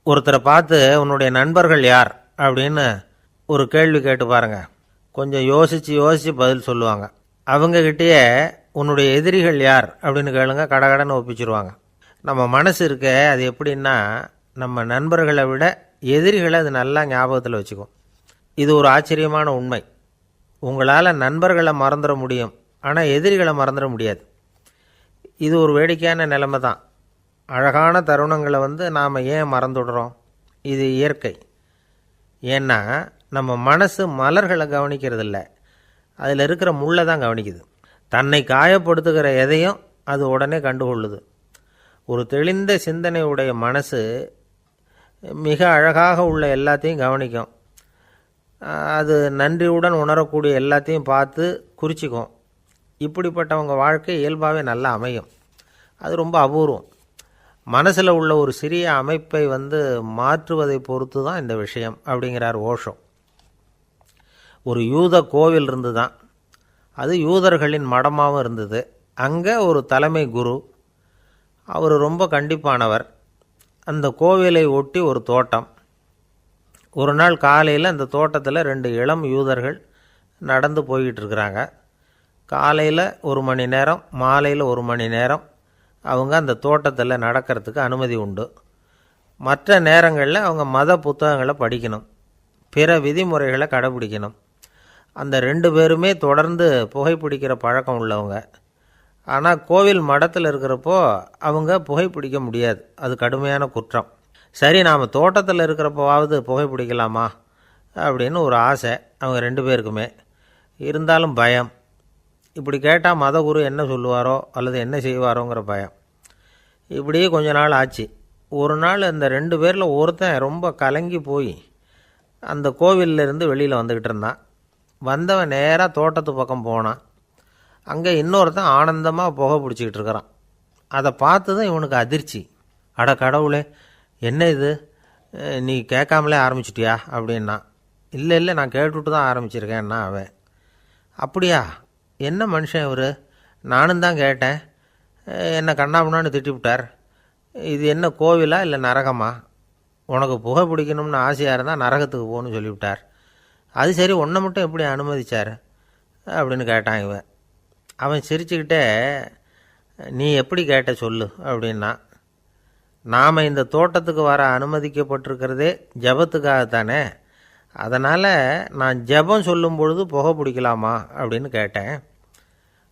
ஒருத்தரை பார்த்து உன்னுடைய நண்பர்கள் யார் அப்படின்னு ஒரு கேள்வி கேட்டு பாருங்க. கொஞ்சம் யோசித்து பதில் சொல்லுவாங்க. அவங்கக்கிட்டேயே உன்னுடைய எதிரிகள் யார் அப்படின்னு கேளுங்க, கடகடன்னு ஒப்பிச்சிருவாங்க. நம்ம மனசு இருக்க அது எப்படின்னா, நம்ம நண்பர்களை விட எதிரிகளை அது நல்லா ஞாபகத்தில் வச்சுக்கும். இது ஒரு ஆச்சரியமான உண்மை. உங்களால் நண்பர்களை மறந்துட முடியும், ஆனால் எதிரிகளை மறந்துட முடியாது. இது ஒரு வேடிக்கையான நிலைமை தான். அழகான தருணங்களை நாம் ஏன் மறந்துடுறோம்? இது இயற்கை. ஏன்னா நம்ம மனசு மலர்களை கவனிக்கிறதில்ல, அதில் இருக்கிற முள்ளை தான் கவனிக்குது. தன்னை காயப்படுத்துகிற எதையும் அது உடனே கண்டுகொள்ளுது. ஒரு தெளிந்த சிந்தனையுடைய மனசு மிக அழகாக உள்ள எல்லாத்தையும் கவனிக்கும். அது நன்றியுடன் உணரக்கூடிய எல்லாத்தையும் பார்த்து குறிச்சிக்கும். இப்படிப்பட்டவங்க வாழ்க்கை இயல்பாகவே நல்லா அமையும். அது ரொம்ப அபூர்வம். மனசில் உள்ள ஒரு சிறிய அமைப்பை மாற்றுவதை பொறுத்து தான் இந்த விஷயம் அப்படிங்கிறார் ஓஷோ. ஒரு யூத கோவில் இருந்து தான், அது யூதர்களின் மடமாகவும் இருந்தது. அங்கே ஒரு தலைமை குரு, அவர் ரொம்ப கண்டிப்பானவர். அந்த கோவிலை ஒட்டி ஒரு தோட்டம். ஒரு நாள் காலையில் அந்த தோட்டத்தில் 2 இளம் யூதர்கள் நடந்து போய்கிட்டு இருக்கிறாங்க. காலையில் 1 மணி நேரம், மாலையில் 1 மணி நேரம் அவங்க அந்த தோட்டத்தில் நடக்கிறதுக்கு அனுமதி உண்டு. மற்ற நேரங்களில் அவங்க மத புத்தகங்களை படிக்கணும், பிற விதிமுறைகளை கடைபிடிக்கணும். அந்த 2 பேருமே தொடர்ந்து புகைப்பிடிக்கிற பழக்கம் உள்ளவங்க. ஆனால் கோவில் மடத்தில் இருக்கிறப்போ அவங்க புகைப்பிடிக்க முடியாது, அது கடுமையான குற்றம். சரி, நாம் தோட்டத்தில் இருக்கிறப்போவாவது புகைப்பிடிக்கலாமா அப்படின்னு ஒரு ஆசை அவங்க 2 பேருக்குமே. இருந்தாலும் பயம். இப்படி கேட்டால் மதகுரு என்ன சொல்லுவாரோ அல்லது என்ன செய்வாரோங்கிற பயம். இப்படியே கொஞ்ச நாள் ஆச்சு. ஒரு நாள் அந்த 2 பேரில் ஒருத்தன் ரொம்ப கலங்கி போய் அந்த கோவிலிருந்து வெளியில் வந்துக்கிட்டு இருந்தான். வந்தவன் நேராக தோட்டத்து பக்கம் போனான். அங்கே இன்னொருத்தன் ஆனந்தமாக புகை பிடிச்சிக்கிட்டு இருக்கிறான். அதை பார்த்து தான் இவனுக்கு அதிர்ச்சி. அட கடவுளே, என்ன இது, நீ கேட்காமலே ஆரம்பிச்சிட்டியா அப்படின்னா. இல்லை இல்லை, நான் கேட்டுவிட்டு தான் ஆரம்பிச்சிருக்கேன்னா அவன். அப்படியா, என்ன மனுஷன் இவர், நானும் தான் கேட்டேன், என்னை கண்ணாபுண்ணான்னு திட்டிவிட்டார். இது என்ன கோவிலா இல்லை நரகமா? உனக்கு புகை பிடிக்கணும்னு ஆசையாக இருந்தால் நரகத்துக்கு போகணும்னு சொல்லிவிட்டார். அது சரி, உன்னை மட்டும் எப்படி அனுமதிச்சார் அப்படின்னு கேட்டான் இவன். அவன் சிரிச்சுக்கிட்டே, நீ எப்படி கேட்ட சொல்லு அப்படின்னா. நாம் இந்த தோட்டத்துக்கு வர அனுமதிக்கப்பட்டிருக்கிறதே ஜபத்துக்காகத்தானே, அதனால் நான் ஜபம் சொல்லும் பொழுது புகை பிடிக்கலாமா அப்படின்னு கேட்டேன்.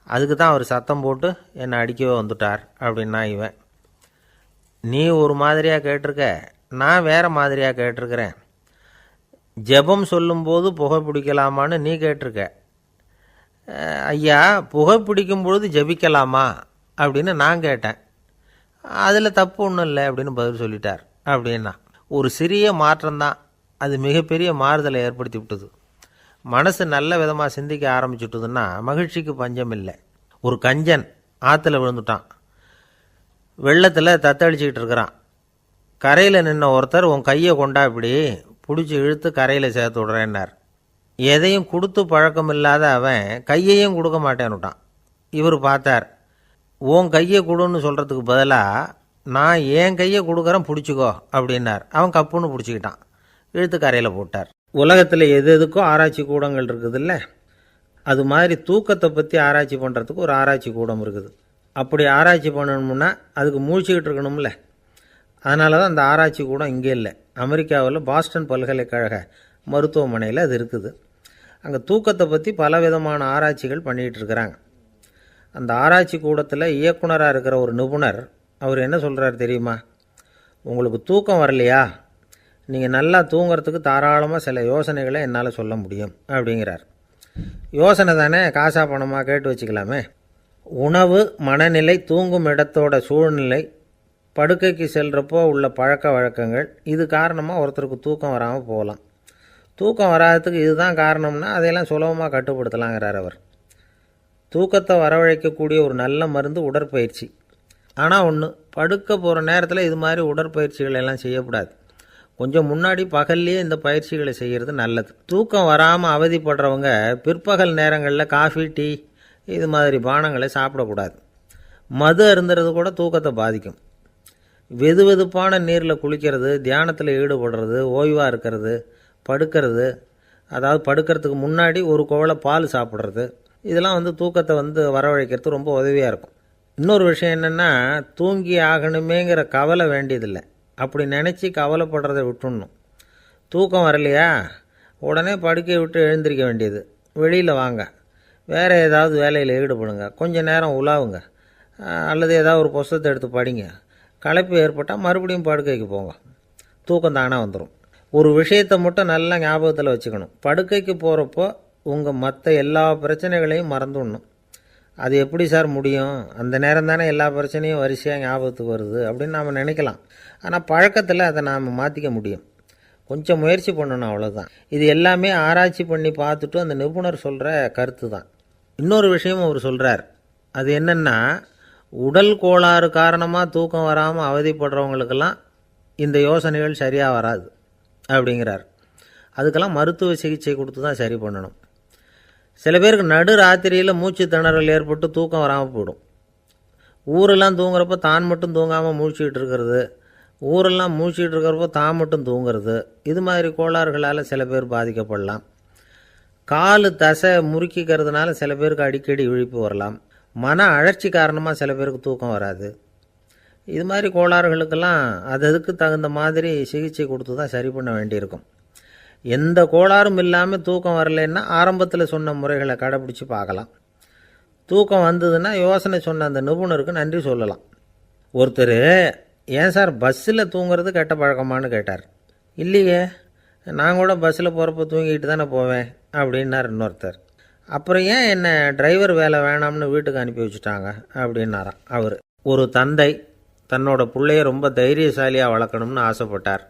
அதுக்கு தான் அவர் சத்தம் போட்டு என்னை அடிக்கவே வந்துட்டார் அப்படின்னா இவன். நீ ஒரு மாதிரியாக கேட்டிருக்க, நான் வேறு மாதிரியாக கேட்டிருக்கிறேன். ஜபம் சொல்லும்போது புகை பிடிக்கலாமான்னு நீ கேட்டிருக்க. ஐயா, புகை பிடிக்கும் பொழுது ஜபிக்கலாமா அப்படின்னு நான் கேட்டேன். அதில் தப்பு ஒன்றும் இல்லை அப்படின்னு பதில் சொல்லிட்டார் அப்படின்னா. ஒரு சிறிய மாற்றம்தான் அது மிகப்பெரிய மாறுதலை ஏற்படுத்தி விட்டது. மனசு நல்ல விதமாக சிந்திக்க ஆரம்பிச்சுட்டுதுன்னா மகிழ்ச்சிக்கு பஞ்சம் இல்லை. ஒரு கஞ்சன் ஆற்றுல விழுந்துட்டான். வெள்ளத்தில் தத்தளிச்சிக்கிட்டு இருக்கிறான். கரையில் நின்ன ஒருத்தர், உன் கையை கொண்டா இப்படி பிடிச்சி இழுத்து கரையில் சேர்த்து விடுறேன்னார். எதையும் கொடுத்து பழக்கம் இல்லாத அவன் கையையும் கொடுக்க மாட்டேன்னுட்டான். இவர் பார்த்தார், உன் கையை கொடுன்னு சொல்கிறதுக்கு பதிலாக நான் என் கையை கொடுக்குறேன் பிடிச்சிக்கோ அப்படின்னார். அவன் கப்புன்னு பிடிச்சிக்கிட்டான், இழுத்து கரையில் போட்டார். உலகத்தில் எது எதுக்கும் ஆராய்ச்சி கூடங்கள் இருக்குதுல்ல, அது மாதிரி தூக்கத்தை பற்றி ஆராய்ச்சி பண்ணுறதுக்கு ஒரு ஆராய்ச்சி கூடம் இருக்குது. அப்படி ஆராய்ச்சி பண்ணணும்னா அதுக்கு மூழ்கிக்கிட்டு இருக்கணும்ல. அதனால தான் அந்த ஆராய்ச்சி கூடம் இங்கே இல்லை. அமெரிக்காவில் பாஸ்டன் பல்கலைக்கழக மருத்துவமனையில் அது இருக்குது. அங்கே தூக்கத்தை பற்றி பலவிதமான ஆராய்ச்சிகள் பண்ணிகிட்டு இருக்கிறாங்க. அந்த ஆராய்ச்சி கூடத்தில் இயக்குனராக இருக்கிற ஒரு நிபுணர், அவர் என்ன சொல்கிறார் தெரியுமா? உங்களுக்கு தூக்கம் வரலையா, நீங்கள் நல்லா தூங்கிறதுக்கு தாராளமாக சில யோசனைகளை என்னால் சொல்ல முடியும் அப்படிங்கிறார். யோசனை தானே, காசா பணமாக கேட்டு வச்சுக்கலாமே. உணவு, மனநிலை, தூங்கும் இடத்தோட சூழ்நிலை, படுக்கைக்கு செல்கிறப்போ உள்ள பழக்க வழக்கங்கள், இது காரணமாக ஒருத்தருக்கு தூக்கம் வராமல் போகலாம். தூக்கம் வராததுக்கு இதுதான் காரணம்னா அதையெல்லாம் சுலபமாக கட்டுப்படுத்தலாங்கிறார் அவர். தூக்கத்தை வரவழைக்கக்கூடிய ஒரு நல்ல மருந்து உடற்பயிற்சி. ஆனால் ஒன்று, படுக்க போகிற நேரத்தில் இது மாதிரி உடற்பயிற்சிகள் எல்லாம் செய்யக்கூடாது. கொஞ்சம் முன்னாடி பகல்லையே இந்த பயிற்சிகளை செய்கிறது நல்லது. தூக்கம் வராமல் அவதிப்படுறவங்க பிற்பகல் நேரங்களில் காஃபி, டீ இது மாதிரி பானங்களை சாப்பிடக்கூடாது. மது அருந்துறது கூட தூக்கத்தை பாதிக்கும். வெது வெதுப்பான நீரில் குளிக்கிறது, தியானத்தில் ஈடுபடுறது, ஓய்வாக இருக்கிறது, படுக்கிறது, அதாவது படுக்கிறதுக்கு முன்னாடி ஒரு குவளை பால் சாப்பிட்றது, இதெல்லாம் தூக்கத்தை வரவழைக்கிறது ரொம்ப உதவியாக இருக்கும். இன்னொரு விஷயம் என்னென்னா, தூங்கி ஆகணுமேங்கிற கவலை வேண்டியதில்லை. அப்படி நினச்சி கவலைப்படுறதை விட்டுடணும். தூக்கம் வரலையா, உடனே படுக்கையை விட்டு எழுந்திருக்க வேண்டியது. வெளியில் வாங்க, வேறு ஏதாவது வேலையில் ஈடுபடுங்க, கொஞ்சம் நேரம் உலாவுங்க, அல்லது ஏதாவது ஒரு புஸ்தகத்தை எடுத்து படிங்க. களைப்பு ஏற்பட்டால் மறுபடியும் படுக்கைக்கு போங்க. தூக்கம் தானாக வந்துடும். ஒரு விஷயத்தை மட்டும் நல்லா ஞாபகத்தில் வச்சுக்கணும். படுக்கைக்கு போகிறப்போ உங்கள் மற்ற எல்லா பிரச்சனைகளையும் மறந்துடணும். அது எப்படி சார் முடியும்? அந்த நேரம் தானே எல்லா பிரச்சனையும் வரிசையாக ஞாபகத்துக்கு வருது அப்படின்னு நாம் நினைக்கலாம். ஆனால் பழக்கத்தில் அதை நாம் மாற்றிக்க முடியும். கொஞ்சம் முயற்சி பண்ணணும், அவ்வளோதான். இது எல்லாமே ஆராய்ச்சி பண்ணி பார்த்துட்டு அந்த நிபுணர் சொல்கிற கருத்து தான். இன்னொரு விஷயமும் அவர் சொல்கிறார். அது என்னென்னா, உடல் கோளாறு காரணமாக தூக்கம் வராமல் அவதிப்படுறவங்களுக்கெல்லாம் இந்த யோசனைகள் சரியாக வராது அப்படிங்கிறார். அதுக்கெல்லாம் மருத்துவ சிகிச்சை கொடுத்து தான் சரி பண்ணணும். சில பேருக்கு நடு ராத்திரியில் மூச்சு திணறல் ஏற்பட்டு தூக்கம் வராமல் போயிடும். ஊரெல்லாம் தூங்குறப்போ தான் மட்டும் தூங்காமல் மூழ்கிட்டு இருக்கிறது, ஊரெல்லாம் மூழ்கிட்டு இருக்கிறப்போ தான் மட்டும் தூங்குறது, இது மாதிரி கோளாறுகளால் சில பேர் பாதிக்கப்படலாம். கால் தசை முறுக்கிக்கிறதுனால சில பேருக்கு அடிக்கடி விழிப்பு வரலாம். மன அழற்சி காரணமாக சில பேருக்கு தூக்கம் வராது. இது மாதிரி கோளாறுகளுக்கெல்லாம் அதுக்கு தகுந்த மாதிரி சிகிச்சை கொடுத்து தான் சரி பண்ண வேண்டியிருக்கும். எந்த கோளாறும் இல்லாமல் தூக்கம் வரலைன்னா ஆரம்பத்தில் சொன்ன முறைகளை கடைப்பிடிச்சி பார்க்கலாம். தூக்கம் வந்ததுன்னா யோசனை சொன்ன அந்த நிபுணருக்கு நன்றி சொல்லலாம். ஒருத்தர், ஏன் சார் பஸ்ஸில் தூங்குறது கெட்ட பழக்கமானு கேட்டார். இல்லையே, நான் கூட பஸ்ஸில் போகிறப்ப தூங்கிட்டு தானே போவேன் அப்படின்னார் இன்னொருத்தர். அப்புறம் ஏன் என்ன டிரைவர் வேலை வேணாம்னு வீட்டுக்கு அனுப்பி வச்சுட்டாங்க அப்படின்னாராம் அவர். ஒரு தந்தை தன்னோட பிள்ளைய ரொம்ப தைரியசாலியாக வளர்க்கணும்னு ஆசைப்பட்டார்.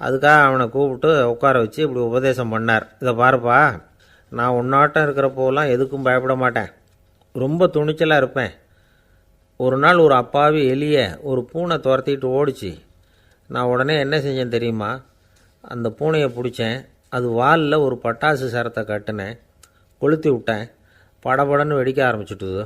அதுக்காக அவனை கூப்பிட்டு உட்கார வச்சு இப்படி உபதேசம் பண்ணார். இதை பாருப்பா, நான் உன்னாட்டம் இருக்கிறப்போலாம் எதுக்கும் பயப்பட மாட்டேன், ரொம்ப துணிச்சலாக இருப்பேன். ஒரு நாள் ஒரு அப்பாவி எலிய ஒரு பூனை துரத்திட்டு ஓடிச்சு. நான் உடனே என்ன செஞ்சேன் தெரியுமா? அந்த பூனையை பிடிச்சேன், அது வாலில் ஒரு பட்டாசு சரத்தை கட்டினேன், கொளுத்தி விட்டேன், படபடன்னு வெடிக்க ஆரம்பிச்சுட்டுது.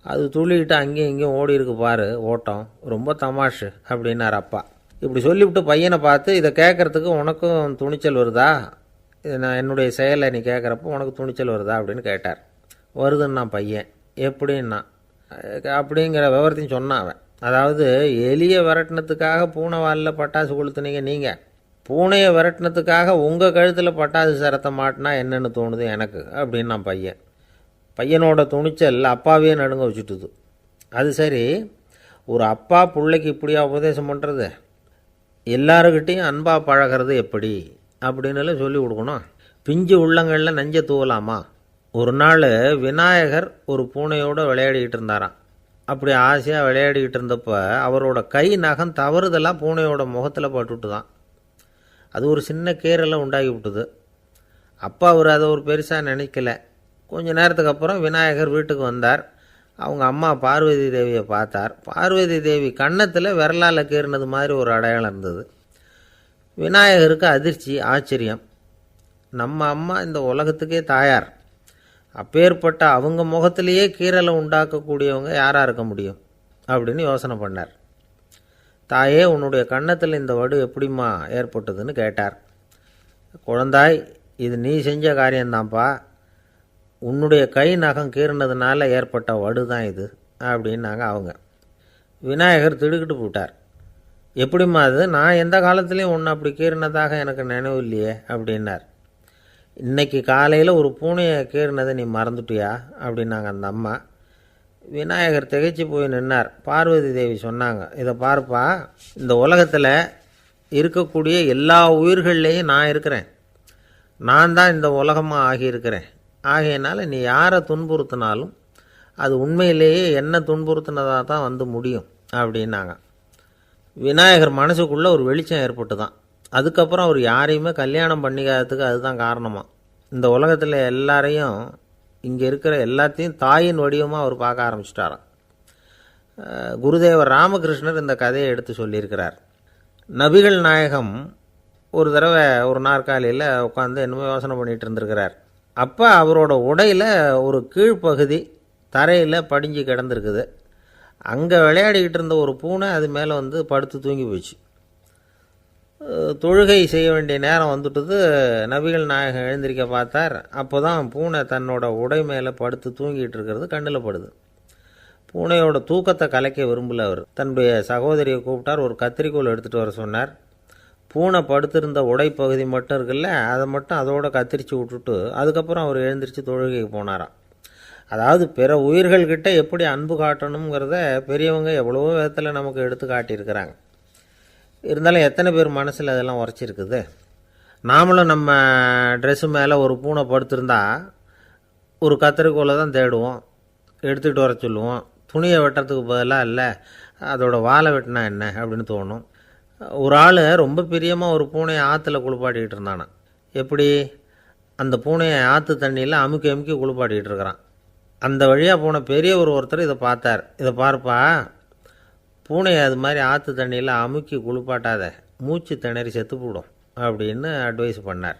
அது துள்ளிக்கிட்டு அங்கேயும் இங்கேயும் ஓடி இருக்கு பாரு ஓட்டம், ரொம்ப தமாஷு அப்படின்னார் அப்பா. இப்படி சொல்லிவிட்டு பையனை பார்த்து, இதை கேட்குறதுக்கு உனக்கும் துணிச்சல் வருதா? நான் என்னுடைய செயலை நீ கேட்குறப்போ உனக்கு துணிச்சல் வருதா அப்படின்னு கேட்டார். வருதுன்னா பையன். எப்படின்னா அப்படிங்கிற விவரத்தையும் சொன்னான் அவன். அதாவது, எலியை விரட்டினத்துக்காக பூனை வாலில் பட்டாசு கொளுத்துனீங்க நீங்கள், பூனையை விரட்டினத்துக்காக உங்கள் கழுத்தில் பட்டாசு சரத்தை மாட்டினா என்னென்னு தோணுது எனக்கு அப்படின்னா பையன். பையனோட துணிச்சல் அப்பாவையே நடுங்க வச்சுட்டுது. அது சரி, ஒரு அப்பா பிள்ளைக்கு இப்படியா உபதேசம் பண்ணுறது? எல்லாருக்கிட்டையும் அன்பாக பழகிறது எப்படி அப்படின்னு சொல்லி கொடுக்கணும். பிஞ்சு உள்ளங்களில் நஞ்சை தூவலாமா? ஒரு நாள் விநாயகர் ஒரு பூனையோடு விளையாடிக்கிட்டு இருந்தாராம். அப்படி ஆசையாக விளையாடிக்கிட்டு இருந்தப்போ அவரோட கை நகம் தவறுதெல்லாம் பூனையோட முகத்தில் பட்டுட்டு தான். அது ஒரு சின்ன கீரலை உண்டாகி விட்டுது. அப்பா அவர் அதை ஒரு பெருசாக நினைக்கல. கொஞ்ச நேரத்துக்கு அப்புறம் விநாயகர் வீட்டுக்கு வந்தார். அவங்க அம்மா பார்வதி தேவியை பார்த்தார். பார்வதி தேவி கன்னத்தில் விரலால் கீறினது மாதிரி ஒரு அடையாளம் இருந்தது. விநாயகருக்கு அதிர்ச்சி, ஆச்சரியம். நம்ம அம்மா இந்த உலகத்துக்கே தாயார், அப்பேற்பட்ட அவங்க முகத்திலேயே கீறலை உண்டாக்கக்கூடியவங்க யாராக இருக்க முடியும் அப்படின்னு யோசனை பண்ணார். தாயே, உன்னுடைய கன்னத்தில் இந்த வடு எப்படிம்மா ஏற்பட்டதுன்னு கேட்டார். குழந்தாய், இது நீ செஞ்ச காரியம்தான்ப்பா, உன்னுடைய கை நகம் கீறினதுனால ஏற்பட்ட வடு தான் இது அப்படின்னாங்க அவங்க. விநாயகர் திடுக்கிட்டு போட்டார். எப்படிம்மா அது? நான் எந்த காலத்துலேயும் ஒன்று அப்படி கீறினதாக எனக்கு நினைவு இல்லையே அப்படின்னார். இன்னைக்கு காலையில் ஒரு பூனையை கீறினதை நீ மறந்துட்டியா அப்படின்னாங்க அந்த அம்மா. விநாயகர் திகைச்சு போய் நின்னார். பார்வதி தேவி சொன்னாங்க, இதை பார்ப்பா, இந்த உலகத்தில் இருக்கக்கூடிய எல்லா உயிர்கள்லேயும் நான் இருக்கிறேன், நான் தான் இந்த உலகமாக ஆகியிருக்கிறேன். ஆகையினால நீ யாரை துன்புறுத்தினாலும் அது உண்மையிலேயே என்ன துன்புறுத்தினதாக தான் முடியும் அப்படின்னாங்க. விநாயகர் மனசுக்குள்ளே ஒரு வெளிச்சம் ஏற்பட்டு தான். அதுக்கப்புறம் அவர் யாரையுமே கல்யாணம் பண்ணிக்காததுக்கு அதுதான் காரணமாக. இந்த உலகத்தில் எல்லாரையும், இங்கே இருக்கிற எல்லாத்தையும் தாயின் வடிவமாக அவர் பார்க்க ஆரம்பிச்சிட்டாராம். குருதேவர் ராமகிருஷ்ணர் இந்த கதையை எடுத்து சொல்லியிருக்கிறார். நபிகள் நாயகம் ஒரு தடவை ஒரு நாற்காலியில் உட்காந்து என்னமோ யோசனை பண்ணிகிட்டு இருந்திருக்கிறார். அப்போ அவரோட உடையில் ஒரு கீழ்ப்பகுதி தரையில் படிஞ்சு கிடந்திருக்குது. அங்கே விளையாடிக்கிட்டு இருந்த ஒரு பூனை அது மேலே வந்து படுத்து தூங்கி போச்சு. தொழுகை செய்ய வேண்டிய நேரம் வந்துட்டது. நபிகள் நாயகம் எழுந்திருக்க பார்த்தார். அப்போ தான் பூனை தன்னோட உடை மேலே படுத்து தூங்கிட்டு இருக்கிறது கண்ணில் படுது. பூனையோட தூக்கத்தை கலைக்க விரும்பல அவர். தன்னுடைய சகோதரியை கூப்பிட்டார். ஒரு கத்திரிக்கோல் எடுத்துகிட்டு வர சொன்னார். பூனை படுத்திருந்த உடைப்பகுதி மட்டும் இருக்குல்ல, அதை மட்டும் அதோட கத்திரிச்சு விட்டுட்டு அதுக்கப்புறம் அவர் எழுந்திரிச்சு தொழுகைக்கு போனாராம். அதாவது பிற உயிர்கள்கிட்ட எப்படி அன்பு காட்டணுங்கிறத பெரியவங்க எவ்வளவோ விதத்தில் நமக்கு எடுத்து காட்டியிருக்கிறாங்க. இருந்தாலும் எத்தனை பேர் மனசில் அதெல்லாம் உரைச்சிருக்குது. நாமளும் நம்ம ட்ரெஸ்ஸு மேலே ஒரு பூனை படுத்திருந்தா ஒரு கத்திரிக்கோலை தான் தேடுவோம், எடுத்துகிட்டு வர சொல்லுவோம். துணியை வெட்டுறதுக்கு பதிலாக இல்லை அதோட வாழை வெட்டினா என்ன அப்படின்னு தோணும். ஒரு ஆள் ரொம்ப பிரியமாக ஒரு பூனையை ஆற்றுல குளிப்பாட்டிக்கிட்டு இருந்தானா. எப்படி? அந்த பூனையை ஆற்று தண்ணியில் அமுக்கி அமுக்கி குளிப்பாட்டிக்கிட்டு இருக்கிறான். அந்த வழியாக போன பெரியவர் ஒருத்தர் இதை பார்த்தார். இதை பார்ப்பா, பூனையை அது மாதிரி ஆற்று தண்ணியில் அமுக்கி குளிப்பாட்டாத, மூச்சு திணறி செத்து போடும் அப்படின்னு அட்வைஸ் பண்ணார்.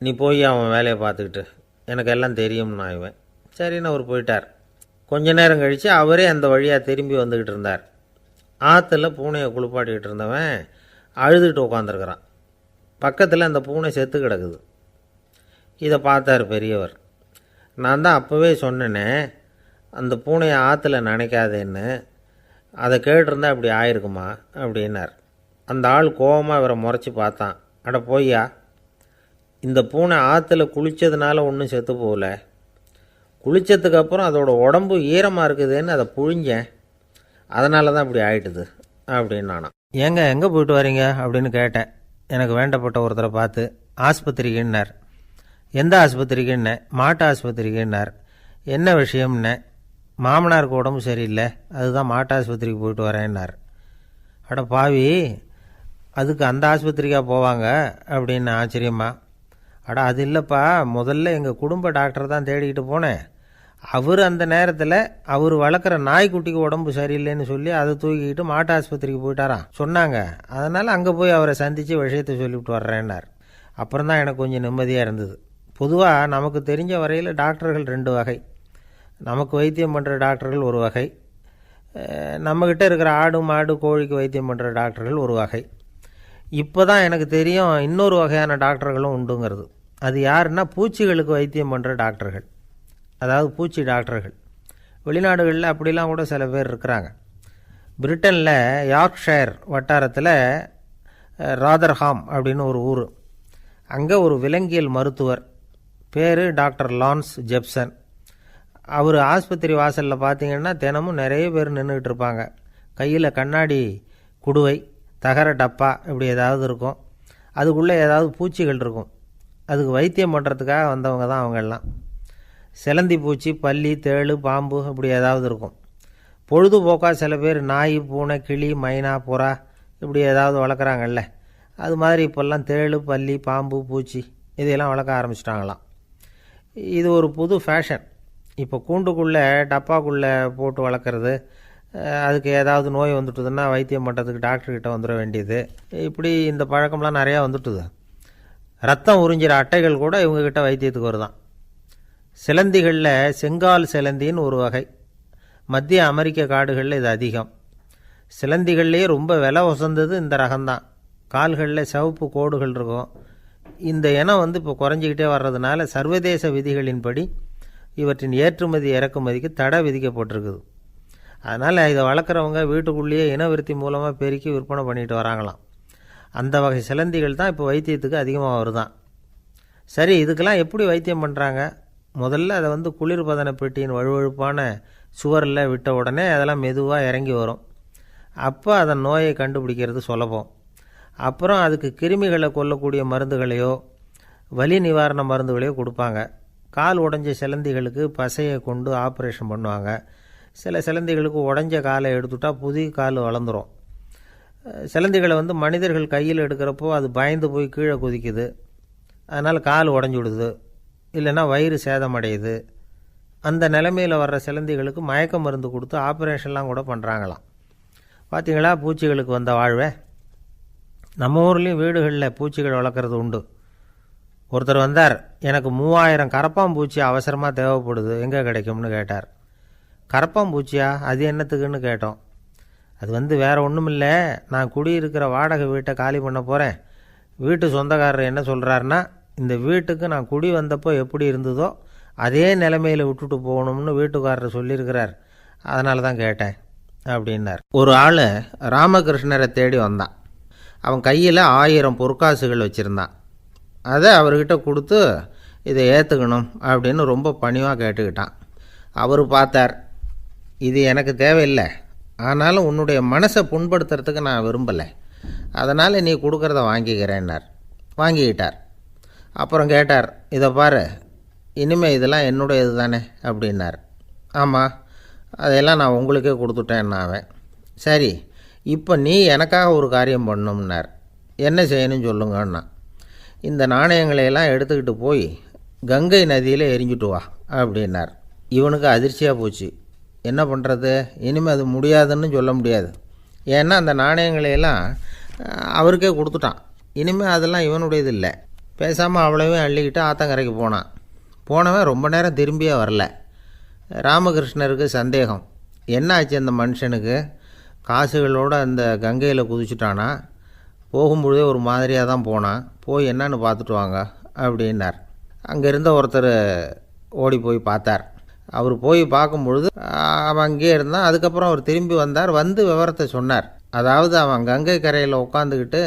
நீ போய் அவன் வேலையை பார்த்துக்கிட்டு, எனக்கு எல்லாம் தெரியும்னு ஆயிவேன். சரின்னு அவர் போயிட்டார். கொஞ்ச நேரம் கழித்து அவரே அந்த வழியாக திரும்பி வந்துக்கிட்டு இருந்தார். ஆற்றுல பூனையை குளிப்பாட்டிக்கிட்டு இருந்தவன் அழுதுகிட்டு உட்காந்துருக்கிறான். பக்கத்தில் அந்த பூனை செத்து கிடக்குது. இதை பார்த்தார் பெரியவர். நான் தான் அப்போவே சொன்னேனே அந்த பூனையை ஆற்றுல நினைக்காதேன்னு, அதை கேட்டிருந்தா அப்படி ஆயிருக்குமா அப்படின்னார். அந்த ஆள் கோபமாக இவரை முறைச்சி பார்த்தான். அட போய்யா, இந்த பூனை ஆற்றுல குளித்ததுனால ஒன்றும் செத்து போகல, குளித்ததுக்கப்புறம் அதோட உடம்பு ஈரமாக இருக்குதுன்னு அதை புழிஞ்சேன், அதனால தான் இப்படி ஆயிட்டுது அப்படின்னு நானாம். ஏங்க எங்கே போயிட்டு வரீங்க அப்படின்னு கேட்டேன். எனக்கு வேண்டப்பட்ட ஒருத்தரை பார்த்து. ஆஸ்பத்திரிக்குன்னார். எந்த ஆஸ்பத்திரிக்குன்னே? மாட்டு ஆஸ்பத்திரிக்குன்னார். என்ன விஷயம்னே? மாமனாருக்கு உடம்பு சரியில்லை, அதுதான் மாட்டு ஆஸ்பத்திரிக்கு போயிட்டு வரேன்னார். அட பாவி, அதுக்கு அந்த ஆஸ்பத்திரிக்காக போவாங்க அப்படின்னு ஆச்சரியமா. அட அது இல்லைப்பா, முதல்ல எங்கள் குடும்ப டாக்டர் தான் தேடிக்கிட்டு போனேன். அவர் அந்த நேரத்தில் அவர் வளர்க்குற நாய்க்குட்டிக்கு உடம்பு சரியில்லைன்னு சொல்லி அதை தூக்கிக்கிட்டு மாட்டு ஆஸ்பத்திரிக்கு போயிட்டாராம் சொன்னாங்க. அதனால் அங்கே போய் அவரை சந்தித்து விஷயத்தை சொல்லிவிட்டு வர்றேன்னார். அப்புறம் தான் எனக்கு கொஞ்சம் நிம்மதியாக இருந்தது. பொதுவாக நமக்கு தெரிஞ்ச வரையில் டாக்டர்கள் 2 வகை. நமக்கு வைத்தியம் பண்ணுற டாக்டர்கள் ஒரு வகை, நம்மக்கிட்ட இருக்கிற ஆடு மாடு கோழிக்கு வைத்தியம் பண்ணுற டாக்டர்கள் ஒரு வகை. இப்போ தான் எனக்கு தெரியும் இன்னொரு வகையான டாக்டர்களும் உண்டுங்கிறது. அது யாருன்னா பூச்சிகளுக்கு வைத்தியம் பண்ணுற டாக்டர்கள், அதாவது பூச்சி டாக்டர்கள். வெளிநாடுகளில் அப்படிலாம் கூட சில பேர் இருக்கிறாங்க. பிரிட்டனில் யார்க்ஷயர் வட்டாரத்தில் ராதர்ஹாம் அப்படின்னு ஒரு ஊர். அங்கே ஒரு விலங்கியல் மருத்துவர், பேர் டாக்டர் லான்ஸ் ஜெப்சன். அவர் ஆஸ்பத்திரி வாசலில் பார்த்தீங்கன்னா தினமும் நிறைய பேர் நின்றுக்கிட்டு இருப்பாங்க. கையில் கண்ணாடி குடுவை, தகர டப்பா இப்படி ஏதாவது இருக்கும். அதுக்குள்ளே ஏதாவது பூச்சிகள் இருக்கும். அதுக்கு வைத்தியம் பண்ணுறதுக்காக வந்தவங்க தான் அவங்கெல்லாம். சிலந்தி பூச்சி, பல்லி, தேளு, பாம்பு இப்படி ஏதாவது இருக்கும். பொழுதுபோக்காக சில பேர் நாய், பூனை, கிளி, மைனா, புறா இப்படி ஏதாவது வளர்க்குறாங்கல்ல, அது மாதிரி இப்போல்லாம் தேளு, பல்லி, பாம்பு, பூச்சி இதையெல்லாம் வளர்க்க ஆரம்பிச்சிட்டாங்களாம். இது ஒரு புது ஃபேஷன். இப்போ கூண்டுக்குள்ளே டப்பாக்குள்ளே போட்டு வளர்க்குறது, அதுக்கு ஏதாவது நோய் வந்துட்டுதுன்னா வைத்தியம் பண்ணுறதுக்கு டாக்டர்கிட்ட வந்துட வேண்டியது, இப்படி இந்த பழக்கம்லாம் நிறையா வந்துட்டுது. ரத்தம் உறிஞ்சிற அட்டைகள் கூட இவங்ககிட்ட வைத்தியத்துக்கு வருதான். சிலந்திகளில் செங்கால் சிலந்தின்னு ஒரு வகை. மத்திய அமெரிக்க காடுகளில் இது அதிகம். சிலந்திகள்லேயே ரொம்ப விலை உசந்தது இந்த ரகம்தான். கால்களில் சிவப்பு கோடுகள் இருக்கும். இந்த இனம் இப்போ குறைஞ்சிக்கிட்டே வர்றதுனால சர்வதேச விதிகளின்படி இவற்றின் ஏற்றுமதி இறக்குமதிக்கு தடை விதிக்கப்பட்டிருக்குது. அதனால் இதை வளர்க்குறவங்க வீட்டுக்குள்ளேயே இனவிருத்தி மூலமாக பெருக்கி விற்பனை பண்ணிட்டு வராங்களாம். அந்த வகை சிலந்திகள் தான் இப்போ வைத்தியத்துக்கு அதிகமாக வருதான். சரி, இதுக்கெல்லாம் எப்படி வைத்தியம் பண்ணுறாங்க? முதல்ல அதை குளிர்பதன பெட்டியின் வழுவழுப்பான சுவரில் விட்ட உடனே அதெல்லாம் மெதுவாக இறங்கி வரும். அப்போ அதன் நோயை கண்டுபிடிக்கிறது சுலபம். அப்புறம் அதுக்கு கிருமிகளை கொல்லக்கூடிய மருந்துகளையோ வலி நிவாரண மருந்துகளையோ கொடுப்பாங்க. கால் உடைஞ்ச சிலந்திகளுக்கு பசையை கொண்டு ஆப்ரேஷன் பண்ணுவாங்க. சில சிலந்திகளுக்கு உடைஞ்ச காலை எடுத்துட்டா புதிய கால் வளர்ந்துடும். சிலந்திகளை மனிதர்கள் கையில் எடுக்கிறப்போ அது பயந்து போய் கீழே குதிக்குது, அதனால் கால் உடஞ்சி விடுது, இல்லைன்னா வயிறு சேதமடையுது. அந்த நிலைமையில் வர்ற சிலந்திகளுக்கு மயக்க மருந்து கொடுத்து ஆப்ரேஷன்லாம் கூட பண்ணுறாங்களாம். பார்த்திங்களா பூச்சிகளுக்கு வந்த வாழ்வே. நம்ம ஊர்லேயும் வீடுகளில் பூச்சிகள் வளர்க்குறது உண்டு. ஒருத்தர் வந்தார், எனக்கு 3000 கரப்பாம்பூச்சி அவசரமாக தேவைப்படுது, எங்கே கிடைக்கும்னு கேட்டார். கரப்பாம்பூச்சியா, அது என்னத்துக்குன்னு கேட்டோம். அது வேறு ஒன்றும் இல்லை, நான் குடியிருக்கிற வாடகை வீட்டை காலி பண்ண போகிறேன். வீட்டு சொந்தக்காரர் என்ன சொல்கிறாருன்னா, இந்த வீட்டுக்கு நான் குடி வந்தப்போ எப்படி இருந்ததோ அதே நிலைமையில் விட்டுட்டு போகணும்னு வீட்டுக்காரர் சொல்லியிருக்கிறார், அதனால தான் கேட்டேன் அப்படின்னார். ஒரு ஆள் ராமகிருஷ்ணரை தேடி வந்தான். அவன் கையில் 1000 பொற்காசுகள் வச்சுருந்தான். அதை அவர்கிட்ட கொடுத்து இதை ஏற்றுக்கணும் அப்படின்னு ரொம்ப பணிவாக கேட்டுக்கிட்டான். அவர் பார்த்தார், இது எனக்கு தேவையில்லை, ஆனாலும் உன்னுடைய மனசை புண்படுத்துறதுக்கு நான் விரும்பலை, அதனால் நீ கொடுக்குறத வாங்கிக்கிறேன்னார். வாங்கிக்கிட்டார். அப்புறம் கேட்டார், இதை பாரு, இனிமேல் இதெல்லாம் என்னுடையது தானே அப்படின்னார். ஆமாம், அதையெல்லாம் நான் உங்களுக்கே கொடுத்துட்டேன் அவன். சரி, இப்போ நீ எனக்காக ஒரு காரியம் பண்ணணும்னார். என்ன செய்யணும்னு சொல்லுங்கன்னா, இந்த நாணயங்களையெல்லாம் எடுத்துக்கிட்டு போய் கங்கை நதியில் எரிஞ்சிட்டு வா அப்படின்னார். இவனுக்கு அதிர்ச்சியாக போச்சு. என்ன பண்ணுறது, இனிமேல் அது முடியாதுன்னு சொல்ல முடியாது. ஏன்னா அந்த நாணயங்களையெல்லாம் அவருக்கே கொடுத்துட்டான். இனிமேல் அதெல்லாம் இவனுடையது இல்லை. பேசாமல் அவ்வளவையும் அள்ளிக்கிட்டு ஆத்தங்கரைக்கு போனான். போனவன் ரொம்ப நேரம் திரும்பியே வரல. ராமகிருஷ்ணருக்கு சந்தேகம், என்ன ஆச்சு அந்த மனுஷனுக்கு, காசுகளோடு அந்த கங்கையில் குதிச்சுட்டானா, போகும்பொழுதே ஒரு மாதிரியாக தான் போனான், போய் என்னன்னு பார்த்துட்டு வாங்க அப்படின்னார். அங்கே இருந்த ஒருத்தர் ஓடி போய் பார்த்தார். அவர் போய் பார்க்கும்பொழுது அவன் அங்கேயே இருந்தான். அதுக்கப்புறம் அவர் திரும்பி வந்தார். விவரத்தை சொன்னார். அதாவது அவன் கங்கை கரையில் உட்காந்துக்கிட்டு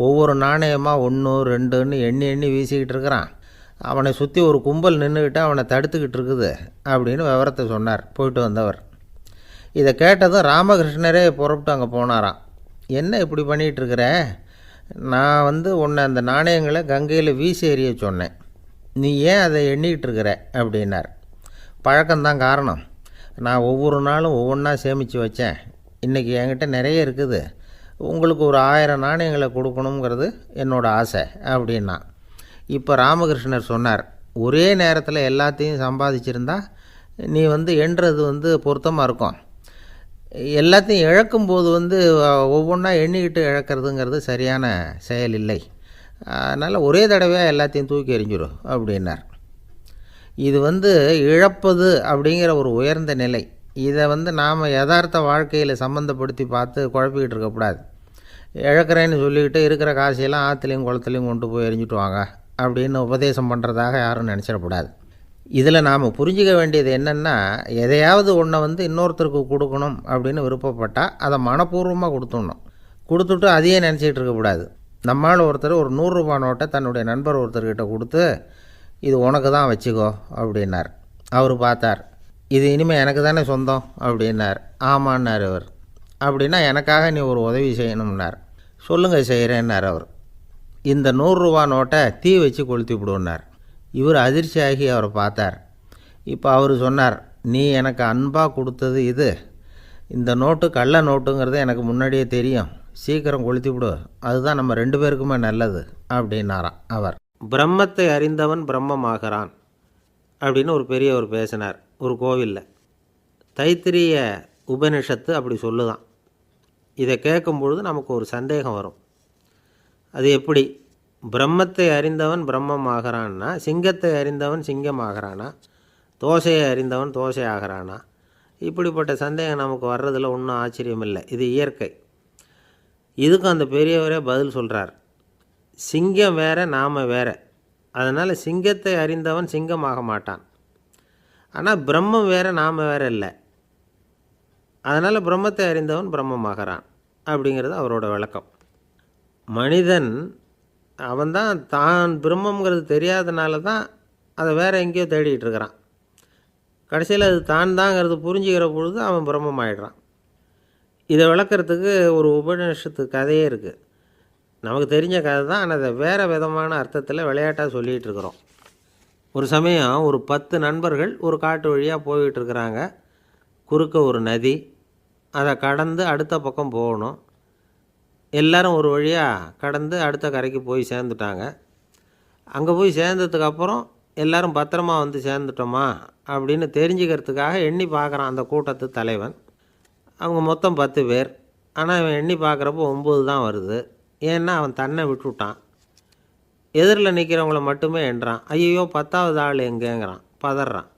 ஒவ்வொரு நாணயமாக 1 2ன்னு எண்ணி எண்ணி வீசிக்கிட்டு இருக்கிறான். அவனை சுற்றி ஒரு கும்பல் நின்றுக்கிட்டு அவனை தடுத்துக்கிட்டு இருக்குது அப்படின்னு விவரத்தை சொன்னார் போயிட்டு வந்தவர். இதை கேட்டதும் ராமகிருஷ்ணரே புறப்பட்டு அங்கே போனாராம். என்ன இப்படி பண்ணிகிட்ருக்கிற, நான் உன்னை அந்த நாணயங்களை கங்கையில் வீசி எறிய சொன்னேன், நீ ஏன் அதை எண்ணிக்கிட்டு இருக்கிற அப்படின்னார். பழக்கம்தான் காரணம், நான் ஒவ்வொரு நாளும் ஒவ்வொன்றா சேமித்து வச்சேன். இன்றைக்கி என்கிட்ட நிறைய இருக்குது, உங்களுக்கு ஒரு 1000 நாணயங்களை கொடுக்கணுங்கிறது என்னோடய ஆசை அப்படின்னா. இப்போ ராமகிருஷ்ணர் சொன்னார், ஒரே நேரத்தில் எல்லாத்தையும் சம்பாதிச்சிருந்தா நீ எண்ணுறது பொருத்தமாக இருக்கும். எல்லாத்தையும் இழக்கும்போது ஒவ்வொன்றா எண்ணிக்கிட்டு இழக்கிறதுங்கிறது சரியான செயல் இல்லை. அதனால் ஒரே தடவையாக எல்லாத்தையும் தூக்கி எறிஞ்சிடும் அப்படின்னார். இது இழப்பது அப்படிங்கிற ஒரு உயர்ந்த நிலை. இதை நாம் யதார்த்த வாழ்க்கையில் சம்மந்தப்படுத்தி பார்த்து குழப்பிக்கிட்டு இருக்கக்கூடாது. இழக்கிறேன்னு சொல்லிக்கிட்டு இருக்கிற காசையெல்லாம் ஆற்றுலையும் குளத்துலையும் கொண்டு போய் எரிஞ்சிட்டு வாங்க அப்படின்னு உபதேசம் பண்ணுறதாக யாரும் நினச்சிடக்கூடாது. இதில் நாம் புரிஞ்சிக்க வேண்டியது என்னென்னா, எதையாவது ஒன்றை இன்னொருத்தருக்கு கொடுக்கணும் அப்படின்னு விருப்பப்பட்டால் அதை மனப்பூர்வமாக கொடுத்துடணும். கொடுத்துட்டு அதையே நினச்சிக்கிட்டு இருக்கக்கூடாது. நம்மால் ஒருத்தர் ஒரு 100 ரூபா நோட்டை தன்னுடைய நண்பர் ஒருத்தர்கிட்ட கொடுத்து, இது உனக்கு தான் வச்சுக்கோ அப்படின்னார். அவர் பார்த்தார், இது இனிமேல் எனக்கு தானே சொந்தம் அப்படின்னார். ஆமான்னார் அவர். அப்படின்னா எனக்காக நீ ஒரு உதவி செய்யணும்னார். சொல்லுங்கள் செய்கிறேன்னார் அவர். இந்த 100 ரூபா நோட்டை தீ வச்சு கொளுத்தி விடுன்னார். இவர் அதிர்ச்சியாகி அவரை பார்த்தார். இப்போ அவர் சொன்னார், நீ எனக்கு அன்பாக கொடுத்தது இது, இந்த நோட்டு கள்ள நோட்டுங்கிறது எனக்கு முன்னாடியே தெரியும், சீக்கிரம் கொளுத்தி விடு, அதுதான் நம்ம 2 பேருக்குமே நல்லது அப்படின்னாராம் அவர். பிரம்மத்தை அறிந்தவன் பிரம்மமாகிறான் அப்படின்னு ஒரு பெரியவர் பேசினார் ஒரு கோவிலில். தைத்திரிய உபனிஷத்து அப்படி சொல்லுதான். இதை கேட்கும் பொழுது நமக்கு ஒரு சந்தேகம் வரும். அது எப்படி, பிரம்மத்தை அறிந்தவன் பிரம்மமாகிறான்னா, சிங்கத்தை அறிந்தவன் சிங்கமாகிறானா, தோசையை அறிந்தவன் தோசை ஆகிறானா? இப்படிப்பட்ட சந்தேகம் நமக்கு வர்றதில் ஒன்றும் ஆச்சரியம் இல்லை. இது இயற்கை. இதுக்கும் அந்த பெரியவரே பதில் சொல்கிறார். சிங்கம் வேற, நாம் வேற. அதனால் சிங்கத்தை அறிந்தவன் சிங்கமாக மாட்டான். ஆனால் பிரம்மம் வேற, நாம் வேற இல்லை. அதனால் பிரம்மத்தை அறிந்தவன் பிரம்மமாகிறான் அப்படிங்கிறது அவரோட விளக்கம். மனிதன் அவன்தான் தான் பிரம்மங்கிறது தெரியாதனால தான் அதை வேறு எங்கேயோ தேடிகிட்டு இருக்கிறான். கடைசியில் அது தான் தாங்கிறது புரிஞ்சுக்கிற பொழுது அவன் பிரம்மம் ஆகிடுறான். இதை விளக்கிறதுக்கு ஒரு உபநிஷத்து கதையே இருக்குது. நமக்கு தெரிஞ்ச கதை தான், ஆனால் அதை வேறு விதமான அர்த்தத்தில் விளையாட்டாக சொல்லிகிட்டு இருக்கிறோம். ஒரு சமயம் ஒரு 10 நண்பர்கள் ஒரு காட்டு வழியாக போய்கிட்டு இருக்கிறாங்க. குறுக்க ஒரு நதி, அதை கடந்து அடுத்த பக்கம் போகணும். எல்லோரும் ஒரு வழியாக கடந்து அடுத்த கரைக்கு போய் சேர்ந்துட்டாங்க. அங்கே போய் சேர்ந்ததுக்கப்புறம் எல்லோரும் பத்திரமா சேர்ந்துட்டோமா அப்படின்னு தெரிஞ்சுக்கிறதுக்காக எண்ணி பார்க்குறான் அந்த கூட்டத்து தலைவன். அவங்க மொத்தம் 10 பேர். ஆனால் அவன் எண்ணி பார்க்குறப்போ 9 தான் வருது. ஏன்னா அவன் தன்னை விட்டுவிட்டான். எதிரில் நிற்கிறவங்கள மட்டுமே எண்ணுறான். ஐயோ 10வது ஆள் எங்கேங்கிறான், பதறான்.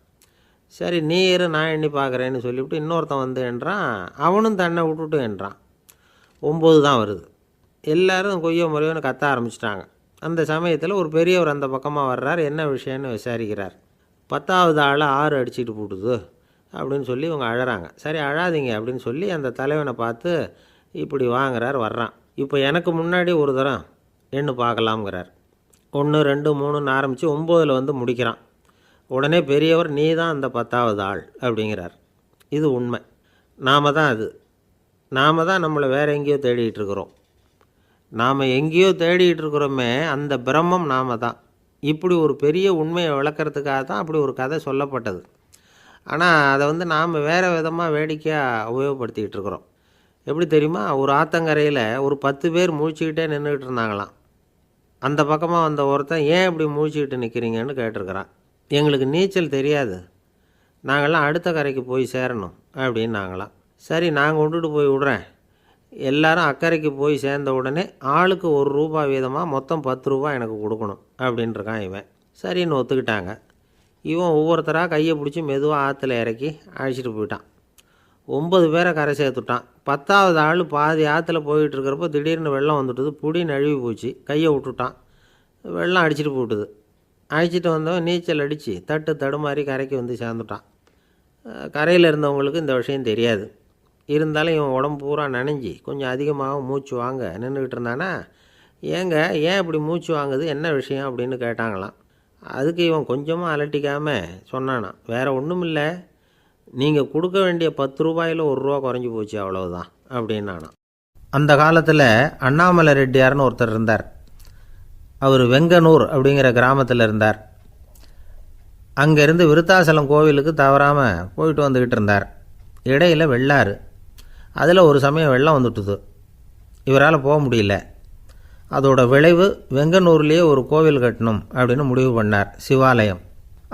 சரி நீ இரு நான் எண்ணி பார்க்குறேன்னு சொல்லிவிட்டு இன்னொருத்தன் வந்து என்றான். அவனும் தன்னை விட்டுட்டு என்றான். 9 தான் வருது. எல்லோரும் கொய்யோ முறையோன்னு கத்த ஆரம்பிச்சிட்டாங்க. அந்த சமயத்தில் ஒரு பெரியவர் அந்த பக்கமாக வர்றார். என்ன விஷயம்னு விசாரிக்கிறார். 10வது ஆள் 6 அடிச்சுட்டு போட்டுது அப்படின்னு சொல்லி இவங்க அழறாங்க. சரி அழாதீங்க அப்படின்னு சொல்லி அந்த தலைவனை பார்த்து இப்படி வாங்குறார். வர்றான். இப்போ எனக்கு முன்னாடி ஒரு தரம் எண்ணு பார்க்கலாம்ங்கிறார். 1 2 3ன்னு ஆரம்பித்து 9ல் வந்து முடிக்கிறான். உடனே பெரியவர் நீ தான் அந்த 10வது ஆள் அப்படிங்கிறார். இது உண்மை. நாம் தான் அது. நாம் தான் நம்மளை வேறு எங்கேயோ தேடிகிட்டு இருக்கிறோம். நாம் எங்கேயோ தேடிகிட்டு இருக்கிறோமே அந்த பிரம்மம் நாம் தான். இப்படி ஒரு பெரிய உண்மையை விளக்கிறதுக்காக தான் அப்படி ஒரு கதை சொல்லப்பட்டது. ஆனால் அதை வந்து நாம் வேறு விதமாக வேடிக்கையாக உபயோகப்படுத்திக்கிட்டு இருக்கிறோம். எப்படி தெரியுமா? ஒரு ஆத்தங்கரையில் ஒரு 10 பேர் முழிச்சுக்கிட்டே நின்றுக்கிட்டு இருந்தாங்களாம். அந்த பக்கமாக வந்த ஒருத்தன் ஏன் இப்படி முழிச்சுக்கிட்டு நிற்கிறீங்கன்னு கேட்டிருக்கிறான். எங்களுக்கு நீச்சல் தெரியாது, நாங்கள்லாம் அடுத்த கரைக்கு போய் சேரணும் அப்படின்னு நாங்களாம். சரி நான் கொண்டுட்டு போய் விட்றேன். எல்லாரும் அக்கறைக்கு போய் சேர்ந்த உடனே ஆளுக்கு ₹1 வீதமாக மொத்தம் ₹10 எனக்கு கொடுக்கணும் அப்படின்ட்டுருக்கான் இவன். சரின்னு ஒத்துக்கிட்டாங்க. இவன் ஒவ்வொருத்தராக கையை பிடிச்சி மெதுவாக ஆற்றுல இறக்கி அழைச்சிட்டு போயிட்டான். 9 பேரை கரை சேர்த்துட்டான். 10வது ஆள் பாதி ஆற்றுல போயிட்டுருக்கிறப்போ திடீர்னு வெள்ளம் வந்துட்டுது. புடி நழுவி போச்சு. கையை விட்டுட்டான். வெள்ளம் அடிச்சிட்டு போட்டுது. அழைச்சிட்டு வந்தவன் நீச்சல் அடித்து தட்டு தடுமாறி கரைக்கு வந்து சேர்ந்துட்டான். கரையில் இருந்தவங்களுக்கு இந்த விஷயம் தெரியாது. இருந்தாலும் இவன் உடம்பு பூரா நனைஞ்சி கொஞ்சம் அதிகமாக மூச்சு வாங்க நின்றுக்கிட்டு இருந்தானா. ஏங்க ஏன் இப்படி மூச்சு வாங்குது, என்ன விஷயம் அப்படின்னு கேட்டாங்களாம். அதுக்கு இவன் கொஞ்சமாக அலட்டிக்காமல் சொன்னானா, வேறு ஒன்றும் இல்லை, நீங்கள் கொடுக்க வேண்டிய ₹10ல் ₹1 குறைஞ்சி போச்சு அவ்வளவுதான் அப்படின்னானா. அந்த காலத்தில் அண்ணாமலை ரெட்டியார்னு ஒருத்தர் இருந்தார். அவர் வெங்கனூர் அப்படிங்கிற கிராமத்தில் இருந்தார். அங்கேருந்து விருத்தாசலம் கோவிலுக்கு தவறாமல் போயிட்டு வந்துக்கிட்டு இருந்தார். இடையில் வெள்ளாறு. அதில் ஒரு சமயம் வெள்ளம் வந்துட்டுது. இவரால் போக முடியல. அதோட விளைவு வெங்கனூர்லேயே ஒரு கோவில் கட்டணும் அப்படின்னு முடிவு பண்ணார், சிவாலயம்.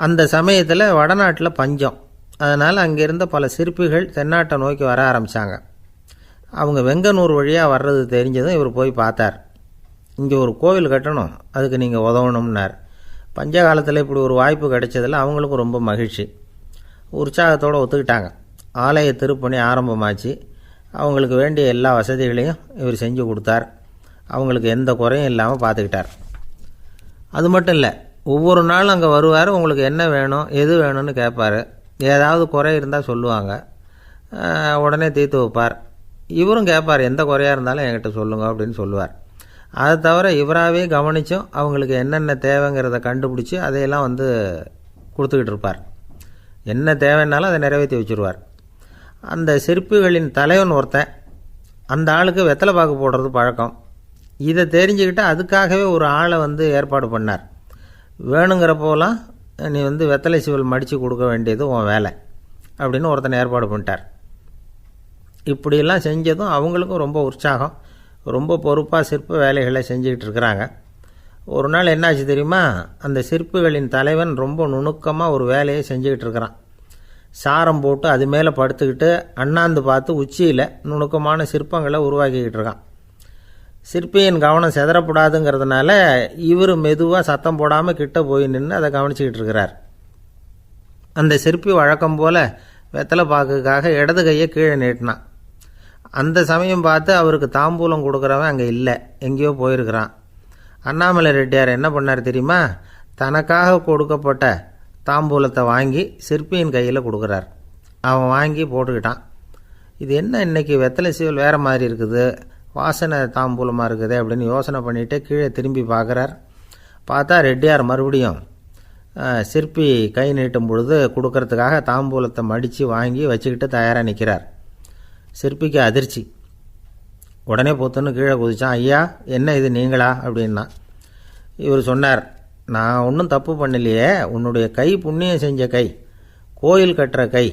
அந்த சமயத்தில் வடநாட்டில் பஞ்சம். அதனால் அங்கே இருந்த பல சிற்பிகள் தென்னாட்டை நோக்கி வர ஆரம்பித்தாங்க. அவங்க வெங்கனூர் வழியாக வர்றது தெரிஞ்சதும் இவர் போய் பார்த்தார். இங்கே ஒரு கோவில் கட்டணும், அதுக்கு நீங்கள் உதவணும்னார். பஞ்ச காலத்தில் இப்படி ஒரு வாய்ப்பு கிடைச்சதில் அவங்களுக்கும் ரொம்ப மகிழ்ச்சி. உற்சாகத்தோடு ஒத்துக்கிட்டாங்க. ஆலய திருப்பணி ஆரம்பமாச்சு. அவங்களுக்கு வேண்டிய எல்லா வசதிகளையும் இவர் செஞ்சு கொடுத்தார். அவங்களுக்கு எந்த குறையும் இல்லாமல் பார்த்துக்கிட்டார். அது மட்டும் இல்லை, ஒவ்வொரு நாளும் அங்கே வருவார். உங்களுக்கு என்ன வேணும் எது வேணும்னு கேட்பார். ஏதாவது குறை இருந்தால் சொல்லுவாங்க, உடனே தீர்த்து வைப்பார். இவரும் கேட்பார், எந்த குறையாக இருந்தாலும் என்கிட்ட சொல்லுங்க அப்படின்னு சொல்லுவார். அதை தவிர இவராகவே கவனித்தும் அவங்களுக்கு என்னென்ன தேவைங்கிறத கண்டுபிடிச்சி அதையெல்லாம் வந்து கொடுத்துக்கிட்டு இருப்பார். என்ன தேவைன்னாலும் அதை நிறைவேற்றி வச்சுருவார். அந்த சிற்பிகளின் தலைவன் ஒருத்தன், அந்த ஆளுக்கு வெத்தலை பாக்கு போடுறது பழக்கம். இதை தெரிஞ்சுக்கிட்டு அதுக்காகவே ஒரு ஆளை வந்து ஏற்பாடு பண்ணார். வேணுங்கிறப்போலாம் நீ வந்து வெத்தலை சீவல் மடித்து கொடுக்க வேண்டியது உன் வேலை அப்படின்னு ஒருத்தனை ஏற்பாடு பண்ணிட்டார். இப்படியெல்லாம் செஞ்சதும் அவங்களுக்கும் ரொம்ப உற்சாகம். ரொம்ப பொறுப்பாக சிற்ப வேலைகளை செஞ்சுக்கிட்டு இருக்கிறாங்க. ஒரு நாள் என்னாச்சு தெரியுமா? அந்த சிற்பிகளின் தலைவன் ரொம்ப நுணுக்கமாக ஒரு வேலையை செஞ்சுக்கிட்டு இருக்கிறான். சாரம் போட்டு அது மேலே படுத்துக்கிட்டு அண்ணாந்து பார்த்து உச்சியில் நுணுக்கமான சிற்பங்களை உருவாக்கிக்கிட்டு இருக்கான். சிற்பியின் கவனம் செதறப்படாதுங்கிறதுனால இவர் மெதுவாக சத்தம் போடாமல் கிட்ட போய் நின்று அதை கவனிச்சிக்கிட்டு இருக்கிறார். அந்த சிற்பி வழக்கம் போல் வெத்தலை பாக்குக்காக இடது கையை கீழே நீட்டினான். அந்த சமயம் பார்த்து அவருக்கு தாம்பூலம் கொடுக்குறவன் அங்கே இல்லை, எங்கேயோ போயிருக்கிறான். அண்ணாமலை ரெட்டியார் என்ன பண்ணார் தெரியுமா? தனக்காக கொடுக்கப்பட்ட தாம்பூலத்தை வாங்கி சிற்பியின் கையில் கொடுக்குறார். அவன் வாங்கி போட்டுக்கிட்டான். இது என்ன இன்னைக்கு வெத்தலை சீவல் வேறு மாதிரி இருக்குது, வாசனை தாம்பூலமாக இருக்குது அப்படின்னு யோசனை பண்ணிவிட்டு கீழே திரும்பி பார்க்குறார். பார்த்தா ரெட்டியார் மறுபடியும் சிற்பி கை நீட்டும் பொழுது கொடுக்கறதுக்காக தாம்பூலத்தை மடித்து வாங்கி வச்சுக்கிட்டு தயாராக நிற்கிறார். சிற்பிக்கு அதிர்ச்சி. உடனே பொத்துன்னு கீழே குதிச்சான். ஐயா, என்ன இது நீங்களா அப்படின்னா. இவர் சொன்னார், நான் ஒன்றும் தப்பு பண்ணலையே, உன்னுடைய கை புண்ணியம் செஞ்ச கை, கோயில் கட்டுற கை,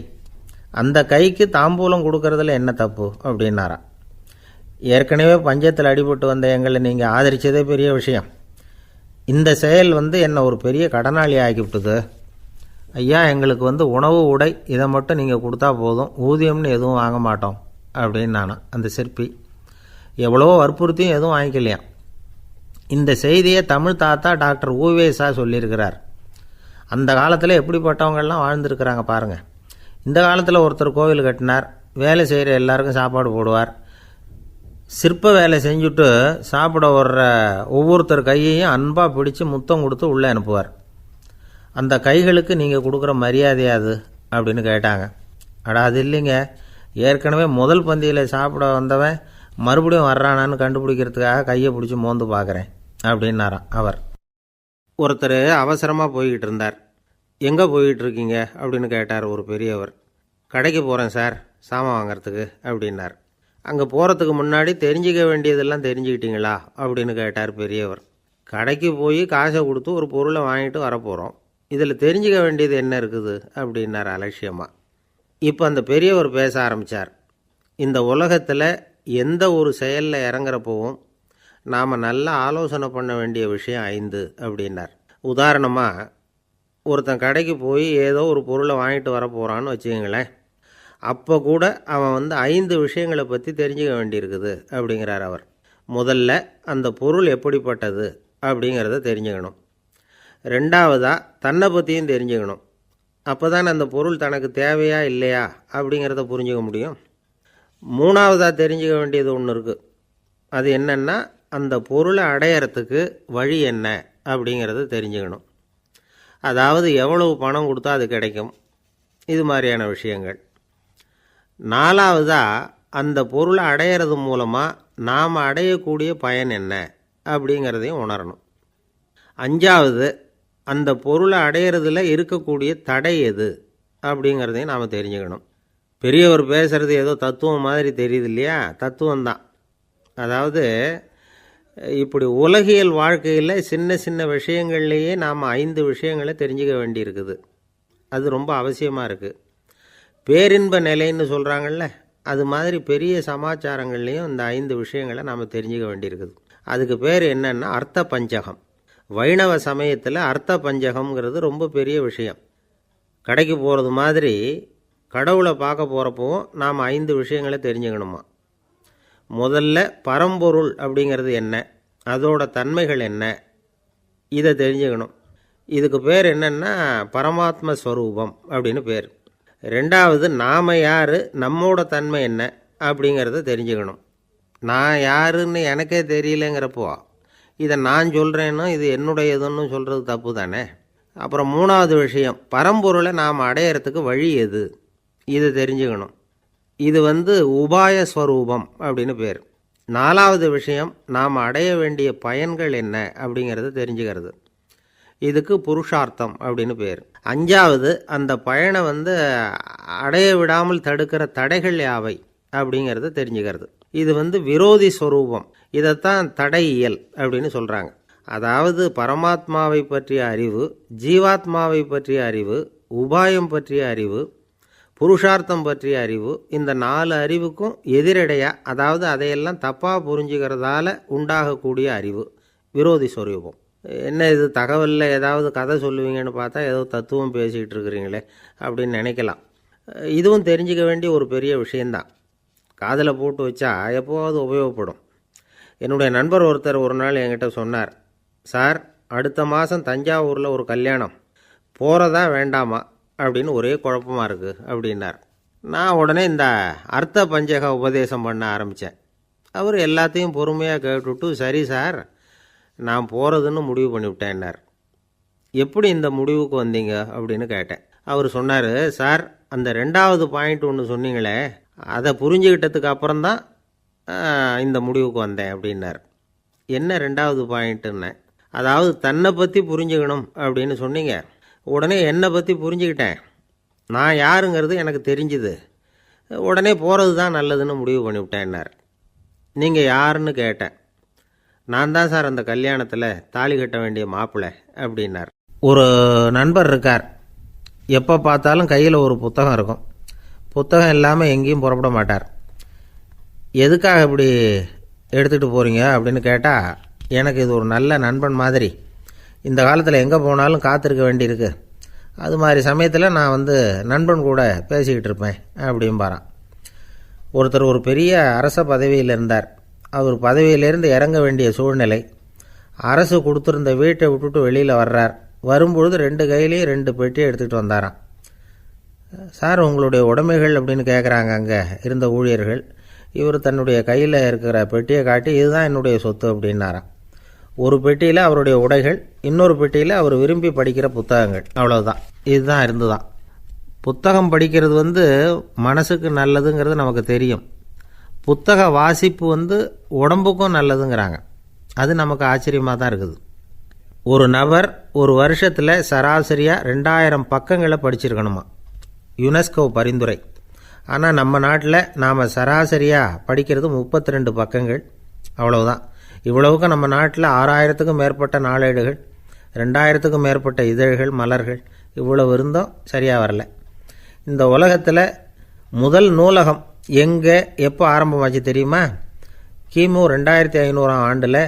அந்த கைக்கு தாம்பூலம் கொடுக்கறதுல என்ன தப்பு அப்படின்னாராம். ஏற்கனவே பஞ்சத்தில் அடிபட்டு வந்த எங்களை நீங்கள் ஆதரித்ததே பெரிய விஷயம். இந்த செயல் வந்து என்னை ஒரு பெரிய கடனாளி ஆக்கிவிட்டுது. ஐயா, எங்களுக்கு வந்து உணவு உடை இதை மட்டும் நீங்கள் கொடுத்தா போதும், ஊதியம்னு எதுவும் வாங்க மாட்டோம் அப்படின்னு நானும். அந்த சிற்பி எவ்வளவோ வற்புறுத்தியும் எதுவும் வாங்கிக்கலையாம். இந்த செய்தியை தமிழ் தாத்தா டாக்டர் ஊவேசா சொல்லியிருக்கிறார். அந்த காலத்தில் எப்படிப்பட்டவங்கள்லாம் வாழ்ந்துருக்கிறாங்க பாருங்கள். இந்த காலத்தில் ஒருத்தர் கோவில் கட்டினார், வேலை செய்கிற எல்லாருக்கும் சாப்பாடு போடுவார், சிற்ப வேலை செஞ்சுட்டு சாப்பிட வர்ற ஒவ்வொருத்தர் கையையும் அன்பாக பிடிச்சி முத்தம் கொடுத்து உள்ளே அனுப்புவார். அந்த கைகளுக்கு நீங்கள் கொடுக்குற மரியாதையா அது அப்படின்னு கேட்டாங்க. அது இல்லைங்க, ஏற்கனவே முதல் பந்தியில் சாப்பிட வந்தவன் மறுபடியும் வர்றானான்னு கண்டுபிடிக்கிறதுக்காக கையை பிடிச்சி மோந்து பார்க்குறேன் அப்படின்னாராம் அவர். ஒருத்தர் அவசரமாக போய்கிட்டு இருந்தார். எங்கே போய்கிட்டு இருக்கீங்க அப்படின்னு கேட்டார் ஒரு பெரியவர். கடைக்கு போகிறேன் சார், சாமான் வாங்கிறதுக்கு அப்படின்னார். அங்கே போகிறதுக்கு முன்னாடி தெரிஞ்சிக்க வேண்டியதெல்லாம் தெரிஞ்சுக்கிட்டீங்களா அப்படின்னு கேட்டார் பெரியவர். கடைக்கு போய் காசை கொடுத்து ஒரு பொருளை வாங்கிட்டு வரப்போகிறோம், இதில் தெரிஞ்சிக்க வேண்டியது என்ன இருக்குது அப்படின்னார் அலட்சியமாக. இப்போ அந்த பெரியவர் பேச ஆரம்பித்தார். இந்த உலகத்தில் எந்த ஒரு செயலில் இறங்குறப்பவும் நாம் நல்லா ஆலோசனை பண்ண வேண்டிய விஷயம் 5 அப்படின்னார். உதாரணமாக, ஒருத்தன் கடைக்கு போய் ஏதோ ஒரு பொருளை வாங்கிட்டு வர போகிறான்னு வச்சுக்கங்களேன். அப்போ கூட அவன் 5 விஷயங்களை பற்றி தெரிஞ்சுக்க வேண்டியிருக்குது அப்படிங்கிறார் அவர். முதல்ல அந்த பொருள் எப்படிப்பட்டது அப்படிங்கிறத தெரிஞ்சுக்கணும். ரெண்டாவதாக தன்னை பற்றியும் தெரிஞ்சுக்கணும். அப்போ தான் அந்த பொருள் தனக்கு தேவையா இல்லையா அப்படிங்கிறத புரிஞ்சுக்க முடியும். மூணாவதாக தெரிஞ்சுக்க வேண்டியது ஒன்று இருக்குது. அது என்னென்னா, அந்த பொருளை அடையிறதுக்கு வழி என்ன அப்படிங்கிறத தெரிஞ்சுக்கணும். அதாவது எவ்வளவு பணம் கொடுத்தா அது கிடைக்கும், இது மாதிரியான விஷயங்கள். நாலாவதாக அந்த பொருளை அடையிறது மூலமாக நாம் அடையக்கூடிய பயன் என்ன அப்படிங்கிறதையும் உணரணும். அஞ்சாவது, அந்த பொருளை அடையிறதுல இருக்கக்கூடிய தடை எது அப்படிங்கிறதையும் நாம் தெரிஞ்சுக்கணும். பெரியவர் பேசுகிறது ஏதோ தத்துவம் மாதிரி தெரியுது இல்லையா? தத்துவம்தான். அதாவது இப்படி உலகியல் வாழ்க்கையில் சின்ன சின்ன விஷயங்கள்லேயே நாம் 5 விஷயங்களை தெரிஞ்சுக்க வேண்டியிருக்குது. அது ரொம்ப அவசியமாக இருக்குது. பேரின்ப நிலைன்னு சொல்கிறாங்கள்ல, அது மாதிரி பெரிய சமாச்சாரங்கள்லேயும் இந்த 5 விஷயங்களை நாம் தெரிஞ்சுக்க வேண்டியிருக்குது. அதுக்கு பேர் என்னன்னா அர்த்த பஞ்சகம். வைணவ சமயத்தில் அர்த்த பஞ்சகம்ங்கிறது ரொம்ப பெரிய விஷயம். கடைக்கு போகிறது மாதிரி கடவுளை பார்க்க போகிறப்பவும் நாம் 5 விஷயங்களை தெரிஞ்சுக்கணுமா. முதல்ல பரம்பொருள் அப்படிங்கிறது என்ன, அதோட தன்மைகள் என்ன, இதை தெரிஞ்சுக்கணும். இதுக்கு பேர் என்னென்னா பரமாத்ம ஸ்வரூபம் அப்படின்னு பேர். ரெண்டாவது, நாம் யார், நம்மோட தன்மை என்ன அப்படிங்கிறத தெரிஞ்சுக்கணும். நான் யாருன்னு எனக்கே தெரியலங்கிறப்போ இதை நான் சொல்கிறேன்னு இது என்னுடையதுன்னு சொல்கிறது தப்பு தானே. அப்புறம் மூணாவது விஷயம், பரம்பொருளை நாம் அடையிறதுக்கு வழி எது, இதை தெரிஞ்சுக்கணும். இது உபாய ஸ்வரூபம் அப்படின்னு பேர். நாலாவது விஷயம், நாம் அடைய வேண்டிய பயன்கள் என்ன அப்படிங்கிறது தெரிஞ்சுக்கிறது. இதுக்கு புருஷார்த்தம் அப்படின்னு பேர். அஞ்சாவது, அந்த பயனை அடைய விடாமல் தடுக்கிற தடைகள் யாவை அப்படிங்கிறத தெரிஞ்சுக்கிறது. இது விரோதி ஸ்வரூபம். இதைத்தான் தடையியல் அப்படின்னு சொல்கிறாங்க. அதாவது பரமாத்மாவை பற்றிய அறிவு, ஜீவாத்மாவை பற்றிய அறிவு, உபாயம் பற்றிய அறிவு, புருஷார்த்தம் பற்றிய அறிவு, இந்த 4 அறிவுக்கும் எதிரடையாக, அதாவது அதையெல்லாம் தப்பாக புரிஞ்சுக்கிறதால உண்டாகக்கூடிய அறிவு விரோதி ஸ்வரூபம். என்ன இது தகவலில் ஏதாவது கதை சொல்லுவீங்கன்னு பார்த்தா ஏதோ தத்துவம் பேசிகிட்டு இருக்கிறீங்களே அப்படின்னு நினைக்கலாம். இதுவும் தெரிஞ்சிக்க வேண்டிய ஒரு பெரிய விஷயந்தான். காதில் போட்டு வச்சா எப்போவாவது உபயோகப்படும். என்னுடைய நண்பர் ஒருத்தர் ஒரு நாள் என்கிட்ட சொன்னார், சார், அடுத்த மாதம் தஞ்சாவூரில் ஒரு கல்யாணம், போகிறதா வேண்டாமா அப்படின்னு ஒரே குழப்பமாக இருக்குது அப்படின்னார். நான் உடனே இந்த அர்த்த பஞ்சக உபதேசம் பண்ண ஆரம்பித்தேன். அவர் எல்லாத்தையும் பொறுமையாக கேட்டுவிட்டு, சரி சார், நான் போகிறதுன்னு முடிவு பண்ணிவிட்டேன்னார். எப்படி இந்த முடிவுக்கு வந்தீங்க அப்படின்னு கேட்டேன். அவர் சொன்னார், சார், அந்த 2வது பாயிண்ட் ஒன்று சொன்னீங்களே, அதை புரிஞ்சுக்கிட்டதுக்கு அப்புறம்தான் இந்த முடிவுக்கு வந்தேன் அப்படின்னார். என்ன 2வது பாயிண்ட்டுன்னு? அதாவது தன்னை பற்றி புரிஞ்சுக்கணும் அப்படின்னு சொன்னீங்க. உடனே என்னை பற்றி புரிஞ்சுக்கிட்டேன், நான் யாருங்கிறது எனக்கு தெரிஞ்சுது, உடனே போகிறது தான் நல்லதுன்னு முடிவு பண்ணிவிட்டேன்னார். நீங்கள் யாருன்னு கேட்டேன். நான் தான் சார் அந்த கல்யாணத்தில் தாலி கட்ட வேண்டிய மாப்பிள்ளை அப்படின்னார். ஒரு நண்பர் இருக்கார், எப்போ பார்த்தாலும் கையில் ஒரு புத்தகம் இருக்கும். புத்தகம் இல்லாமல் எங்கேயும் புறப்பட மாட்டார். எதுக்காக இப்படி எடுத்துகிட்டு போகிறீங்க அப்படின்னு கேட்டால், எனக்கு இது ஒரு நல்ல நண்பன் மாதிரி, இந்த காலத்தில் எங்கே போனாலும் காத்திருக்க வேண்டியிருக்கு, அது மாதிரி சமயத்தில் நான் நண்பன் கூட பேசிக்கிட்டு இருப்பேன் அப்படிம்பாரான். ஒருத்தர் ஒரு பெரிய அரச பதவியில் இருந்தார். அவர் பதவியிலேருந்து இறங்க வேண்டிய சூழ்நிலை. அரசு கொடுத்துருந்த வீட்டை விட்டுட்டு வெளியில் வர்றார். வரும்பொழுது 2 கையிலையும் 2 பெட்டியை எடுத்துகிட்டு வந்தாராம். சார் உங்களுடைய உடைமைகள் அப்படின்னு கேட்குறாங்க அங்கே இருந்த ஊழியர்கள். இவர் தன்னுடைய கையில் இருக்கிற பெட்டியை காட்டி இதுதான் என்னுடைய சொத்து அப்படின்னாராம். ஒரு பெட்டியில் அவருடைய உடைகள், இன்னொரு பெட்டியில் அவர் விரும்பி படிக்கிற புத்தகங்கள், அவ்வளவுதான். இதுதான் இருந்துதான். புத்தகம் படிக்கிறது மனசுக்கு நல்லதுங்கிறது நமக்கு தெரியும். புத்தக வாசிப்பு உடம்புக்கும் நல்லதுங்கிறாங்க. அது நமக்கு ஆச்சரியமாக தான் இருக்குது. ஒரு நபர் ஒரு வருஷத்தில் சராசரியாக 2000 பக்கங்களை படிச்சிருக்கணுமா, யுனெஸ்கோ பரிந்துரை. ஆனால் நம்ம நாட்டில் நாம் சராசரியாக படிக்கிறது 32 பக்கங்கள், அவ்வளவுதான். இவ்வளவுக்கும் நம்ம நாட்டில் 6000த்துக்கும் மேற்பட்ட நாளேடுகள், 2000த்துக்கும் மேற்பட்ட இதழ்கள், மலர்கள், இவ்வளவு இருந்தும் சரியாக வரல. இந்த உலகத்தில் முதல் நூலகம் எங்கே எப்போ ஆரம்பமாச்சு தெரியுமா? கிமு 2500ஆம் ஆண்டில்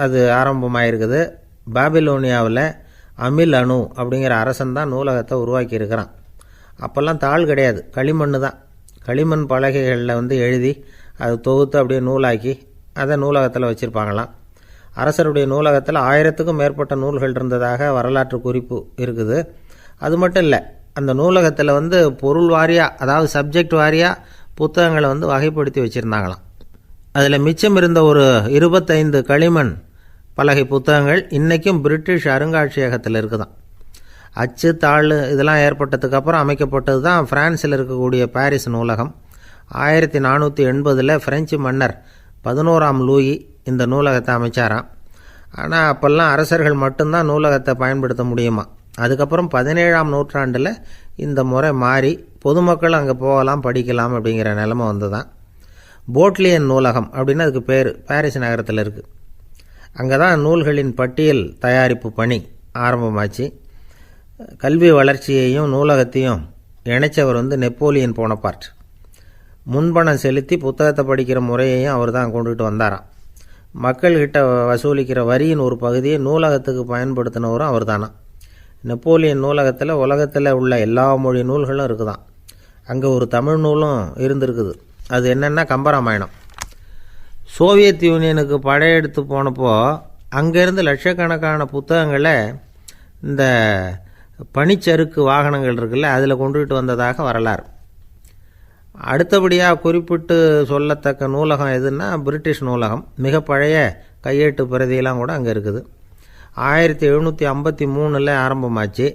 அது ஆரம்பமாயிருக்குது. பாபிலோனியாவில் அமில் அணு அப்படிங்கிற அரசன் தான் நூலகத்தை உருவாக்கி இருக்கிறான். அப்போல்லாம் தாள் கிடையாது, களிமண் தான். களிமண் பலகைகளில் எழுதி அது தொகுத்து அப்படியே நூலாக்கி அதை நூலகத்தில் வச்சுருப்பாங்களாம். அரசருடைய நூலகத்தில் 1000த்துக்கும் மேற்பட்ட நூல்கள் இருந்ததாக வரலாற்று குறிப்பு இருக்குது. அது மட்டும் இல்லை, அந்த நூலகத்தில் பொருள் வாரியாக, அதாவது சப்ஜெக்ட் வாரியாக புத்தகங்களை வகைப்படுத்தி வச்சுருந்தாங்களாம். அதில் மிச்சம் இருந்த ஒரு 25 களிமண் பலகை புத்தகங்கள் இன்றைக்கும் பிரிட்டிஷ் அருங்காட்சியகத்தில் இருக்குதான். அச்சு தாள் இதெல்லாம் ஏற்பட்டதுக்கப்புறம் அமைக்கப்பட்டது தான் பிரான்சில் இருக்கக்கூடிய பாரிஸ் நூலகம். 1480 பிரெஞ்சு மன்னர் 11ஆம் லூயி இந்த நூலகத்தை அமைச்சாராம். ஆனால் அப்போல்லாம் அரசர்கள் மட்டும்தான் நூலகத்தை பயன்படுத்த முடியுமா. அதுக்கப்புறம் 17ஆம் நூற்றாண்டில் இந்த முறை மாறி பொதுமக்கள் அங்கே போகலாம், படிக்கலாம் அப்படிங்கிற நிலைமை தான். போட்லியன் நூலகம் அப்படின்னு அதுக்கு பேர், பாரிஸ் நகரத்தில் இருக்குது. அங்கே தான் நூல்களின் பட்டியல் தயாரிப்பு பணி ஆரம்பமாச்சு. கல்வி வளர்ச்சியையும் நூலகத்தையும் இணைச்சவர் நெப்போலியன் போனபார்ட். முன்பணம் செலுத்தி புத்தகத்தை படிக்கிற முறையையும் அவர் தான் கொண்டுகிட்டு வந்தாராம். மக்கள்கிட்ட வசூலிக்கிற வரியின் ஒரு பகுதியை நூலகத்துக்கு பயன்படுத்தினவரும் அவர் தானா. நெப்போலியன் நூலகத்தில் உலகத்தில் உள்ள எல்லா மொழி நூல்களும் இருக்குதான். அங்கே ஒரு தமிழ் நூலும் இருந்திருக்குது. அது என்னென்னா கம்பராமாயணம். சோவியத் யூனியனுக்கு படையெடுத்து போனப்போ அங்கேருந்து லட்சக்கணக்கான புத்தகங்களை இந்த பனிச்சறுக்கு வாகனங்கள் இருக்குல்ல, அதில் கொண்டுகிட்டு வந்ததாக வரலாறு. அடுத்தபடியாக குறிப்பிட்டு சொல்லத்தக்க நூலகம் எதுன்னா பிரிட்டிஷ் நூலகம். மிக பழைய கையெழுத்து பிரதியெல்லாம் கூட அங்கே இருக்குது. 1753 ஆரம்பமாச்சு.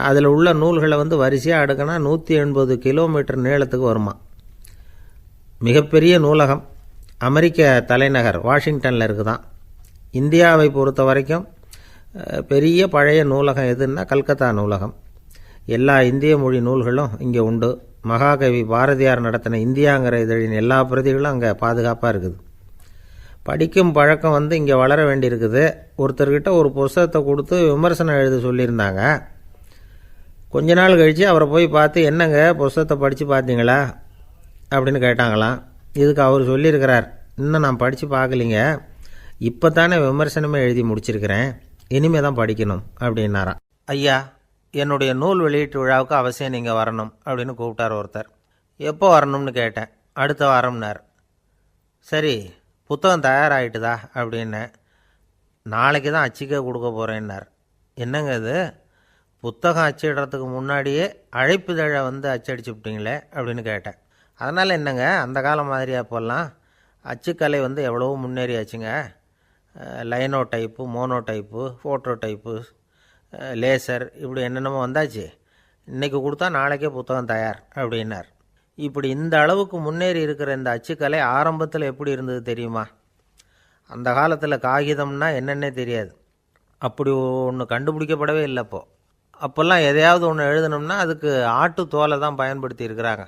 அதில் உள்ள நூல்களை வரிசையாக அடுக்கினா 180 கிலோமீட்டர் நீளத்துக்கு வருமா. மிகப்பெரிய நூலகம் அமெரிக்க தலைநகர் வாஷிங்டனில் இருக்குதான். இந்தியாவை பொறுத்த வரைக்கும் பெரிய பழைய நூலகம் எதுன்னா கல்கத்தா நூலகம். எல்லா இந்திய மொழி நூல்களும் இங்கே உண்டு. மகாகவி பாரதியார் நடத்தின இந்தியாங்கிற இதழின் எல்லா பிரதிகளும் அங்கே பாதுகாப்பாக இருக்குது. படிக்கும் பழக்கம் இங்கே வளர வேண்டியிருக்குது. ஒருத்தர்கிட்ட ஒரு புஸ்தகத்தை கொடுத்து விமர்சனம் எழுத சொல்லியிருந்தாங்க. கொஞ்ச நாள் கழித்து அவரை போய் பார்த்து, என்னங்க புஸ்தகத்தை படித்து பார்த்தீங்களா அப்படின்னு கேட்டாங்களாம். இதுக்கு அவர் சொல்லியிருக்கிறார், இன்னும் நான் படித்து பார்க்கலிங்க, இப்போ தானே விமர்சனமே எழுதி முடிச்சிருக்கிறேன், இனிமேல் தான் படிக்கணும் அப்படின்னாராம். ஐயா, என்னுடைய நூல் வெளியீட்டு விழாவுக்கு அவசியம் நீங்கள் வரணும் அப்படின்னு கூப்பிட்டார் ஒருத்தர். எப்போ வரணும்னு கேட்டேன். அடுத்த வாரம்னார். சரி, புத்தகம் தயாராகிட்டுதா அப்படின்னேன். நாளைக்கு தான் அச்சிக்க கொடுக்க போகிறேன்னார். என்னங்க இது, புத்தகம் அச்சிடுறதுக்கு முன்னாடியே அழைப்புதழை அச்சடிச்சு விட்டீங்களே அப்படின்னு கேட்டேன். அதனால் என்னங்க, அந்த காலம் மாதிரி அப்போல்லாம் அச்சுக்கலை எவ்வளவோ முன்னேறியாச்சுங்க. Linotype, monotype, phototype, laser, இப்படி என்னென்னமோ வந்தாச்சு. இன்றைக்கி கொடுத்தா நாளைக்கே புத்தகம் தயார் அப்படின்னார். இப்படி இந்த அளவுக்கு முன்னேறி இருக்கிற இந்த அச்சுக்கலை ஆரம்பத்தில் எப்படி இருந்தது தெரியுமா? அந்த காலத்தில் காகிதம்னா என்னென்னே தெரியாது. அப்படி ஒன்று கண்டுபிடிக்கப்படவே இல்லை. அப்போல்லாம் எதையாவது ஒன்று எழுதணும்னா அதுக்கு ஆட்டு தோலை தான் பயன்படுத்தி இருக்கிறாங்க.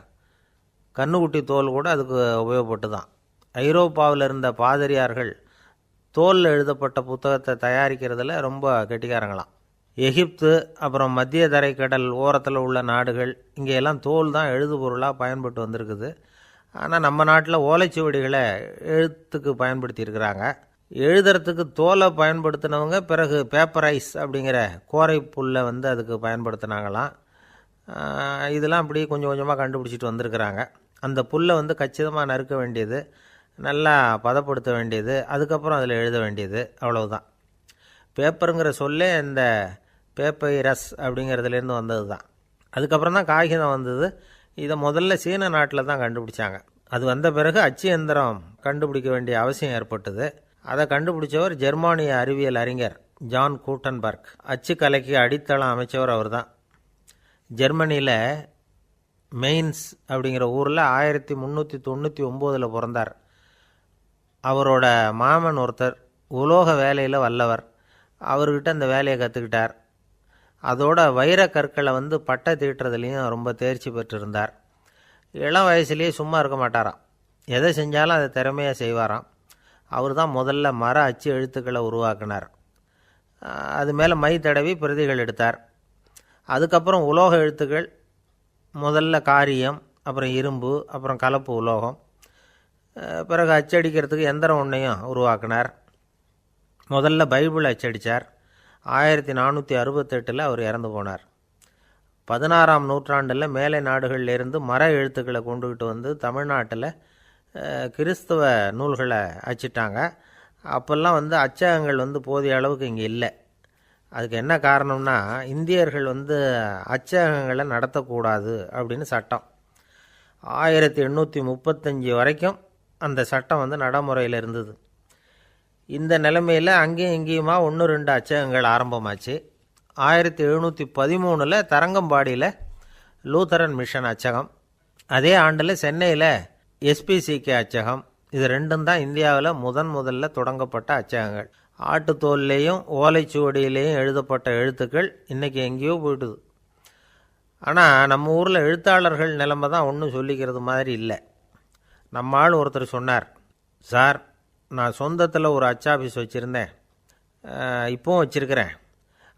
கண்ணுக்குட்டி தோல் கூட அதுக்கு உபயோகப்பட்டு தான். ஐரோப்பாவில் இருந்த பாதிரியார்கள் தோலில் எழுதப்பட்ட புத்தகத்தை தயாரிக்கிறதுல ரொம்ப கெட்டிக்காரங்களாம். எகிப்து, அப்புறம் மத்திய தரைக்கடல் ஓரத்தில் உள்ள நாடுகள், இங்கே எல்லாம் தோல் தான் எழுது பொருளாக பயன்பட்டு வந்திருக்குது. ஆனால் நம்ம நாட்டில் ஓலைச்சுவடிகளை எழுத்துக்கு பயன்படுத்தி இருக்கிறாங்க. எழுதுறதுக்கு தோலை பயன்படுத்தினவங்க பிறகு பேப்பரைஸ் அப்படிங்கிற கோரை புல்லை அதுக்கு பயன்படுத்தினாங்களாம். இதெல்லாம் அப்படி கொஞ்சம் கொஞ்சமாக கண்டுபிடிச்சிட்டு வந்திருக்கிறாங்க. அந்த புல்லை கச்சிதமாக நறுக்க வேண்டியது, நல்லா பதப்படுத்த வேண்டியது, அதுக்கப்புறம் அதில் எழுத வேண்டியது, அவ்வளவுதான். பேப்பருங்கிற சொல்லே இந்த பேப்பைரஸ் அப்படிங்கிறதுலேருந்து வந்தது தான். அதுக்கப்புறம் தான் காகிதம் வந்தது. இதை முதல்ல சீன நாட்டில் தான் கண்டுபிடிச்சாங்க. அது வந்த பிறகு அச்சு எந்திரம் கண்டுபிடிக்க வேண்டிய அவசியம் ஏற்பட்டது. அதை கண்டுபிடிச்சவர் ஜெர்மானிய அறிவியல் அறிஞர் ஜான் கூட்டன்பர்க். அச்சு கலைக்கு அடித்தளம் அமைச்சவர் அவர் தான். ஜெர்மனியில் மெயின்ஸ் அப்படிங்கிற ஊரில் 1399 பிறந்தார். அவரோட மாமன் ஒருத்தர் உலோக வேலையில் வல்லவர். அவர்கிட்ட அந்த வேலையை கற்றுக்கிட்டார். அதோட வைர கற்களை பட்டை தீட்டுறதுலேயும் ரொம்ப தேர்ச்சி பெற்றிருந்தார். இளம் வயசுலேயே சும்மா இருக்க மாட்டாராம். எதை செஞ்சாலும் அதை திறமையாக செய்வாராம். அவர் தான் முதல்ல மர அச்சு எழுத்துக்களை உருவாக்கினார். அது மேலே மை தடவி பிரதிகள் எடுத்தார். அதுக்கப்புறம் உலோக எழுத்துக்கள், முதல்ல காரியம், அப்புறம் இரும்பு, அப்புறம் கலப்பு உலோகம், பிறகு அச்சடிக்கிறதுக்கு எந்திரம் ஒன்றையும் உருவாக்கினார். முதல்ல பைபிள் அச்சடித்தார். 1468 அவர் இறந்து போனார். 16ஆம் நூற்றாண்டில் மேலை நாடுகளிலிருந்து மர எழுத்துக்களை கொண்டுக்கிட்டு தமிழ்நாட்டில் கிறிஸ்தவ நூல்களை அச்சிட்டாங்க. அப்போல்லாம் அச்சகங்கள் போதிய அளவுக்கு இங்கே இல்லை. அதுக்கு என்ன காரணம்னா, இந்தியர்கள் அச்சகங்களை நடத்தக்கூடாது அப்படின்னு சட்டம். 1835 வரைக்கும் அந்த சட்டம் நடைமுறையில் இருந்தது. இந்த நிலைமையில் அங்கேயும் இங்கேயுமா 1-2 அச்சகங்கள் ஆரம்பமாச்சு. 1713 தரங்கம்பாடியில் லூத்தரன் மிஷன் அச்சகம், அதே ஆண்டில் சென்னையில் எஸ்பிசிகே அச்சகம். இது ரெண்டும் தான் இந்தியாவில் முதல்ல தொடங்கப்பட்ட அச்சகங்கள். ஆட்டுத்தோல்லையும் ஓலைச்சுவடியிலையும் எழுதப்பட்ட எழுத்துக்கள் இன்றைக்கி எங்கேயோ போயிட்டுது. ஆனால் நம்ம ஊரில் எழுத்தாளர்கள் நிலைமை தான் ஒன்றும் சொல்லிக்கிறது மாதிரி இல்லை. நம்ம ஆள் ஒருத்தர் சொன்னார், சார், நான் சொந்தத்தில் ஒரு அச்சாஃபீஸ் வச்சுருந்தேன், இப்போவும் வச்சுருக்கிறேன்.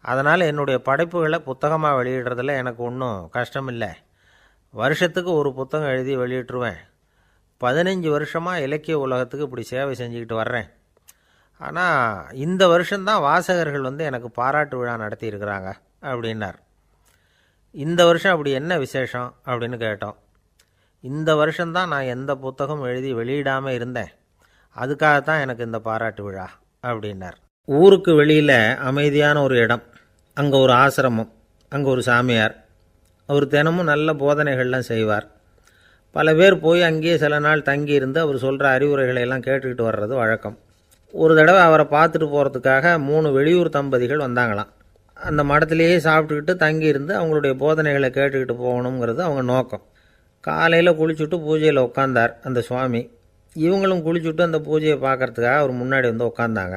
அதனால் என்னுடைய படைப்புகளை புத்தகமாக வெளியிடுறதில் எனக்கு ஒன்றும் கஷ்டம் இல்லை. வருஷத்துக்கு ஒரு புத்தகம் எழுதி வெளியிட்டுருவேன். 15 வருஷமாக இலக்கிய உலகத்துக்கு இப்படி சேவை செஞ்சுக்கிட்டு வர்றேன். ஆனால் இந்த வருஷம்தான் வாசகர்கள் எனக்கு பாராட்டு விழா நடத்தியிருக்கிறாங்க அப்படின்னார். இந்த வருஷம் அப்படி என்ன விசேஷம் அப்படின்னு கேட்டோம். இந்த வருஷம்தான் நான் எந்த புத்தகம் எழுதி வெளியிடாமல் இருந்தேன், அதுக்காகத்தான் எனக்கு இந்த பாராட்டு விழா அப்படின்னார். ஊருக்கு வெளியில் அமைதியான ஒரு இடம், அங்கே ஒரு ஆசிரமம், அங்கே ஒரு சாமியார். அவர் தினமும் நல்ல போதனைகள்லாம் செய்வார். பல பேர் போய் அங்கேயே சில நாள் தங்கி இருந்து அவர் சொல்கிற அறிவுரைகளை எல்லாம் கேட்டுக்கிட்டு வர்றது வழக்கம். ஒரு தடவை அவரை பார்த்துட்டு போகிறதுக்காக 3 வெளியூர் தம்பதிகள் வந்தாங்களாம். அந்த மடத்திலேயே சாப்பிட்டுக்கிட்டு தங்கியிருந்து அவங்களுடைய போதனைகளை கேட்டுக்கிட்டு போகணுங்கிறது அவங்க நோக்கம். காலையில் குளிச்சுட்டு பூஜையில் உட்காந்தார் அந்த சுவாமி. இவங்களும் குளிச்சுட்டு அந்த பூஜையை பார்க்குறதுக்காக அவர் முன்னாடி உட்காந்தாங்க.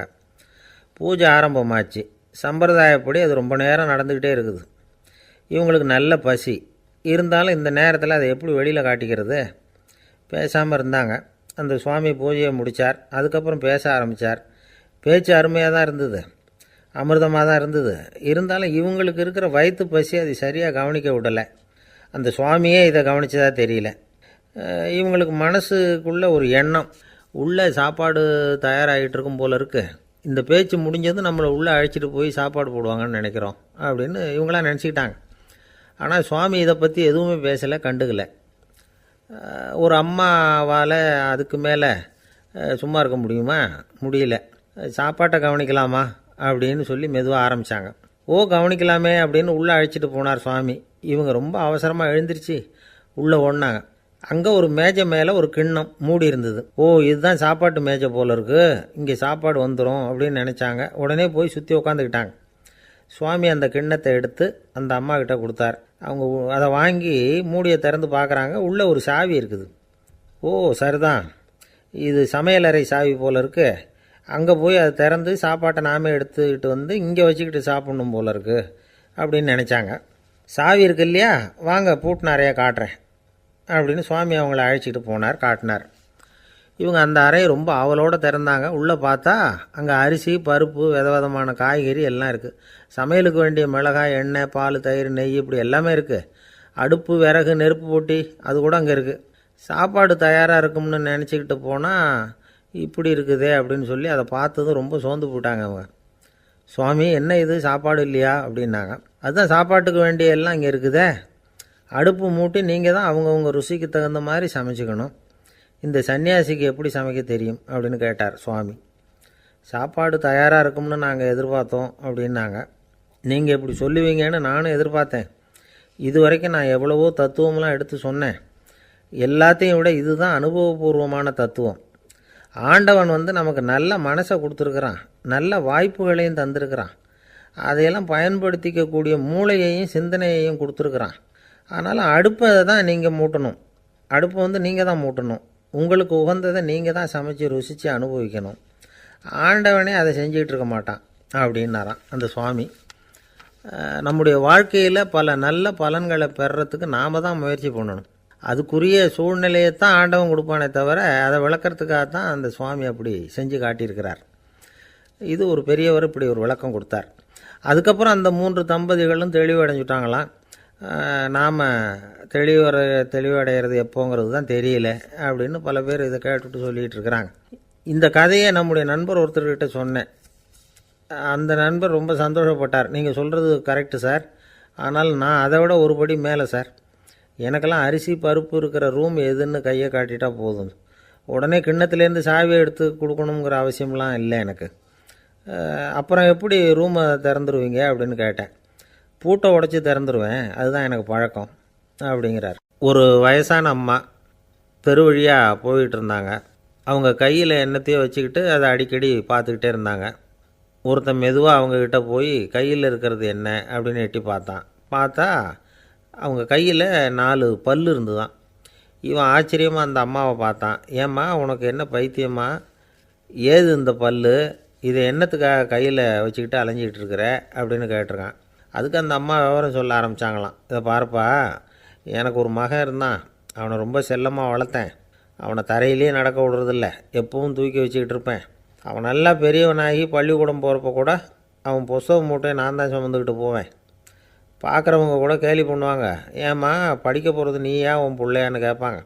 பூஜை ஆரம்பமாச்சு. சம்பிரதாயப்படி அது ரொம்ப நேரம் நடந்துக்கிட்டே இருக்குது. இவங்களுக்கு நல்ல பசி இருந்தாலும் இந்த நேரத்தில் அதை எப்படி வெளியில் காட்டிக்கிறது? பேசாமல் இருந்தாங்க. அந்த சுவாமி பூஜையை முடித்தார். அதுக்கப்புறம் பேச ஆரம்பித்தார். பேச்சு அருமையாக தான் இருந்தது, அமிர்தமாக தான் இருந்தது. இருந்தாலும் இவங்களுக்கு இருக்கிற வயிற்று பசி அது சரியாக கவனிக்க விடலை. அந்த சுவாமியே இதை கவனித்ததா தெரியல. இவங்களுக்கு மனசுக்குள்ளே ஒரு எண்ணம், உள்ளே சாப்பாடு தயாராகிட்டு இருக்கும் போல இருக்குது, இந்த பேச்சு முடிஞ்சது நம்மளை உள்ளே அழைச்சிட்டு போய் சாப்பாடு போடுவாங்கன்னு நினைக்கிறோம் அப்படின்னு இவங்களாம் நினச்சிக்கிட்டாங்க. ஆனால் சுவாமி இதை பற்றி எதுவுமே பேசலை, கண்டுக்கலை. ஒரு அம்மாவால் அதுக்கு மேலே சும்மா இருக்க முடியுமா? முடியல. சாப்பாட்டை கவனிக்கலாமா அப்படின்னு சொல்லி மெதுவாக ஆரம்பித்தாங்க. கவனிக்கலாமே அப்படின்னு உள்ளே அழைச்சிட்டு போனார் சுவாமி. இவங்க ரொம்ப அவசரமாக எழுந்திரிச்சு உள்ளே ஓடினாங்க. அங்கே ஒரு மேஜை மேலே ஒரு கிண்ணம் மூடி இருந்தது. இதுதான் சாப்பாட்டு மேஜை போல இருக்குது, இங்கே சாப்பாடு வந்துடும் அப்படின்னு நினச்சாங்க. உடனே போய் சுற்றி உட்காந்துக்கிட்டாங்க. சுவாமி அந்த கிண்ணத்தை எடுத்து அந்த அம்மா கிட்ட கொடுத்தார். அவங்க அதை வாங்கி மூடியை திறந்து பார்க்குறாங்க. உள்ளே ஒரு சாவி இருக்குது. சரிதான், இது சமையலறை சாவி போல இருக்கு, அங்கே போய் அதை திறந்து சாப்பாட்டை நாமே எடுத்துக்கிட்டு இங்கே வச்சுக்கிட்டு சாப்பிட்ணும் போல இருக்குது அப்படின்னு நினச்சாங்க. சாவி இருக்கு இல்லையா, வாங்க பூட்டு நிறையா காட்டுறேன் அப்படின்னு சுவாமி அவங்கள அழைச்சிட்டு போனார், காட்டினார். இவங்க அந்த அறையை ரொம்ப ஆவலோடு திறந்தாங்க. உள்ளே பார்த்தா அங்கே அரிசி, பருப்பு, விதவிதமான காய்கறி எல்லாம் இருக்குது. சமையலுக்கு வேண்டிய மிளகாய், எண்ணெய், பால், தயிர், நெய் இப்படி எல்லாமே இருக்குது. அடுப்பு, விறகு, நெருப்பு போட்டி அது கூட அங்கே இருக்குது. சாப்பாடு தயாராக இருக்கும்னு நினச்சிக்கிட்டு போனால் இப்படி இருக்குதே அப்படின்னு சொல்லி அதை பார்த்ததும் ரொம்ப சோர்ந்து போட்டாங்க அவங்க. சுவாமி, என்ன இது சாப்பாடு இல்லையா அப்படின்னாங்க. அதுதான் சாப்பாட்டுக்கு வேண்டிய எல்லாம் இங்கே இருக்குதே, அடுப்பு மூட்டி நீங்கள் தான் அவங்கவுங்க ருசிக்கு தகுந்த மாதிரி சமைச்சிக்கணும். இந்த சன்னியாசிக்கு எப்படி சமைக்க தெரியும் அப்படின்னு கேட்டார் சுவாமி. சாப்பாடு தயாராக இருக்கும்னு நாங்கள் எதிர்பார்த்தோம் அப்படின்னாங்க. நீங்கள் இப்படி சொல்லுவீங்கன்னு நானும் எதிர்பார்த்தேன். இது வரைக்கும் நான் எவ்வளவோ தத்துவம்லாம் எடுத்து சொன்னேன். எல்லாத்தையும் விட இதுதான் அனுபவபூர்வமான தத்துவம். ஆண்டவன் நமக்கு நல்ல மனசை கொடுத்துருக்குறான், நல்ல வாய்ப்புகளையும் தந்திருக்கிறான், அதையெல்லாம் பயன்படுத்திக்கக்கூடிய மூளையையும் சிந்தனையையும் கொடுத்துருக்குறான். அதனால் அடுப்பை தான் நீங்கள் மூட்டணும், அடுப்பை நீங்கள் தான் மூட்டணும், உங்களுக்கு உகந்ததை நீங்கள் தான் சமைச்சு ருசித்து அனுபவிக்கணும். ஆண்டவனே அதை செஞ்சிகிட்டு இருக்க மாட்டான் அப்படின்னாராம் அந்த சுவாமி. நம்முடைய வாழ்க்கையில் பல நல்ல பலன்களை பெறுறதுக்கு நாம் தான் முயற்சி பண்ணணும். அதுக்குரிய சூழ்நிலையை தான் ஆண்டவன் கொடுப்பானே தவிர அதை விளக்கிறதுக்காக தான் அந்த சுவாமி அப்படி செஞ்சு காட்டியிருக்கிறார். இது ஒரு பெரியவர் இப்படி ஒரு விளக்கம் கொடுத்தார். அதுக்கப்புறம் அந்த 3 தம்பதிகளும் தெளிவடைஞ்சுட்டாங்களாம். நாம் தெளிவடைகிறது எப்போங்கிறது தான் தெரியல அப்படின்னு பல பேர் இதை கேட்டுட்டு சொல்லிகிட்டு இருக்கிறாங்க. இந்த கதையை நம்முடைய நண்பர் ஒருத்தர்கிட்ட சொன்னேன். அந்த நண்பர் ரொம்ப சந்தோஷப்பட்டார். நீங்கள் சொல்கிறது கரெக்டு சார், ஆனால் நான் அதை விட ஒரு படி மேலே சார். எனக்கெல்லாம் அரிசி பருப்பு இருக்கிற ரூம் எதுன்னு கையை காட்டிட்டா போதும், உடனே கிண்ணத்துலேருந்து சாவியை எடுத்து கொடுக்கணுங்கிற அவசியம்லாம் இல்லை எனக்கு. அப்புறம் எப்படி ரூமை திறந்துருவீங்க அப்படின்னு கேட்டேன். பூட்டை உடச்சி திறந்துருவேன், அதுதான் எனக்கு பழக்கம் அப்படிங்கிறார். ஒரு வயசான அம்மா தெரு வழியாக போயிட்டு இருந்தாங்க. அவங்க கையில் எண்ணத்தையோ வச்சுக்கிட்டு அதை அடிக்கடி பார்த்துக்கிட்டே இருந்தாங்க. ஒருத்தன் மெதுவாக அவங்கக்கிட்ட போய் கையில் இருக்கிறது என்ன அப்படின்னு எட்டி பார்த்தா அவங்க கையில் 4 பல் இருந்துதான். இவன் ஆச்சரியமாக அந்த அம்மாவை பார்த்தான். ஏம்மா உனக்கு என்ன பைத்தியமா, ஏது இந்த பல், இதை என்னத்துக்காக கையில் வச்சுக்கிட்டு அலைஞ்சிக்கிட்டு இருக்கிற அப்படின்னு கேட்டிருக்கான். அதுக்கு அந்த அம்மா விவரம் சொல்ல ஆரம்பித்தாங்களாம். இதை பாருப்பா, எனக்கு ஒரு மகன் இருந்தான், அவனை ரொம்ப செல்லமாக வளர்த்தேன். அவனை தரையிலேயே நடக்க விடுறதில்ல, எப்பவும் தூக்கி வச்சுக்கிட்டு இருப்பேன். அவன் நல்லா பெரியவனாகி பள்ளிக்கூடம் போகிறப்ப கூட அவன் புஸ்தக மூட்டையை நான் தான் சுமந்துக்கிட்டு போவேன். பார்க்குறவங்க கூட கேலி பண்ணுவாங்க, ஏம்மா படிக்க போகிறது நீயா உன் பிள்ளையான்னு கேட்பாங்க.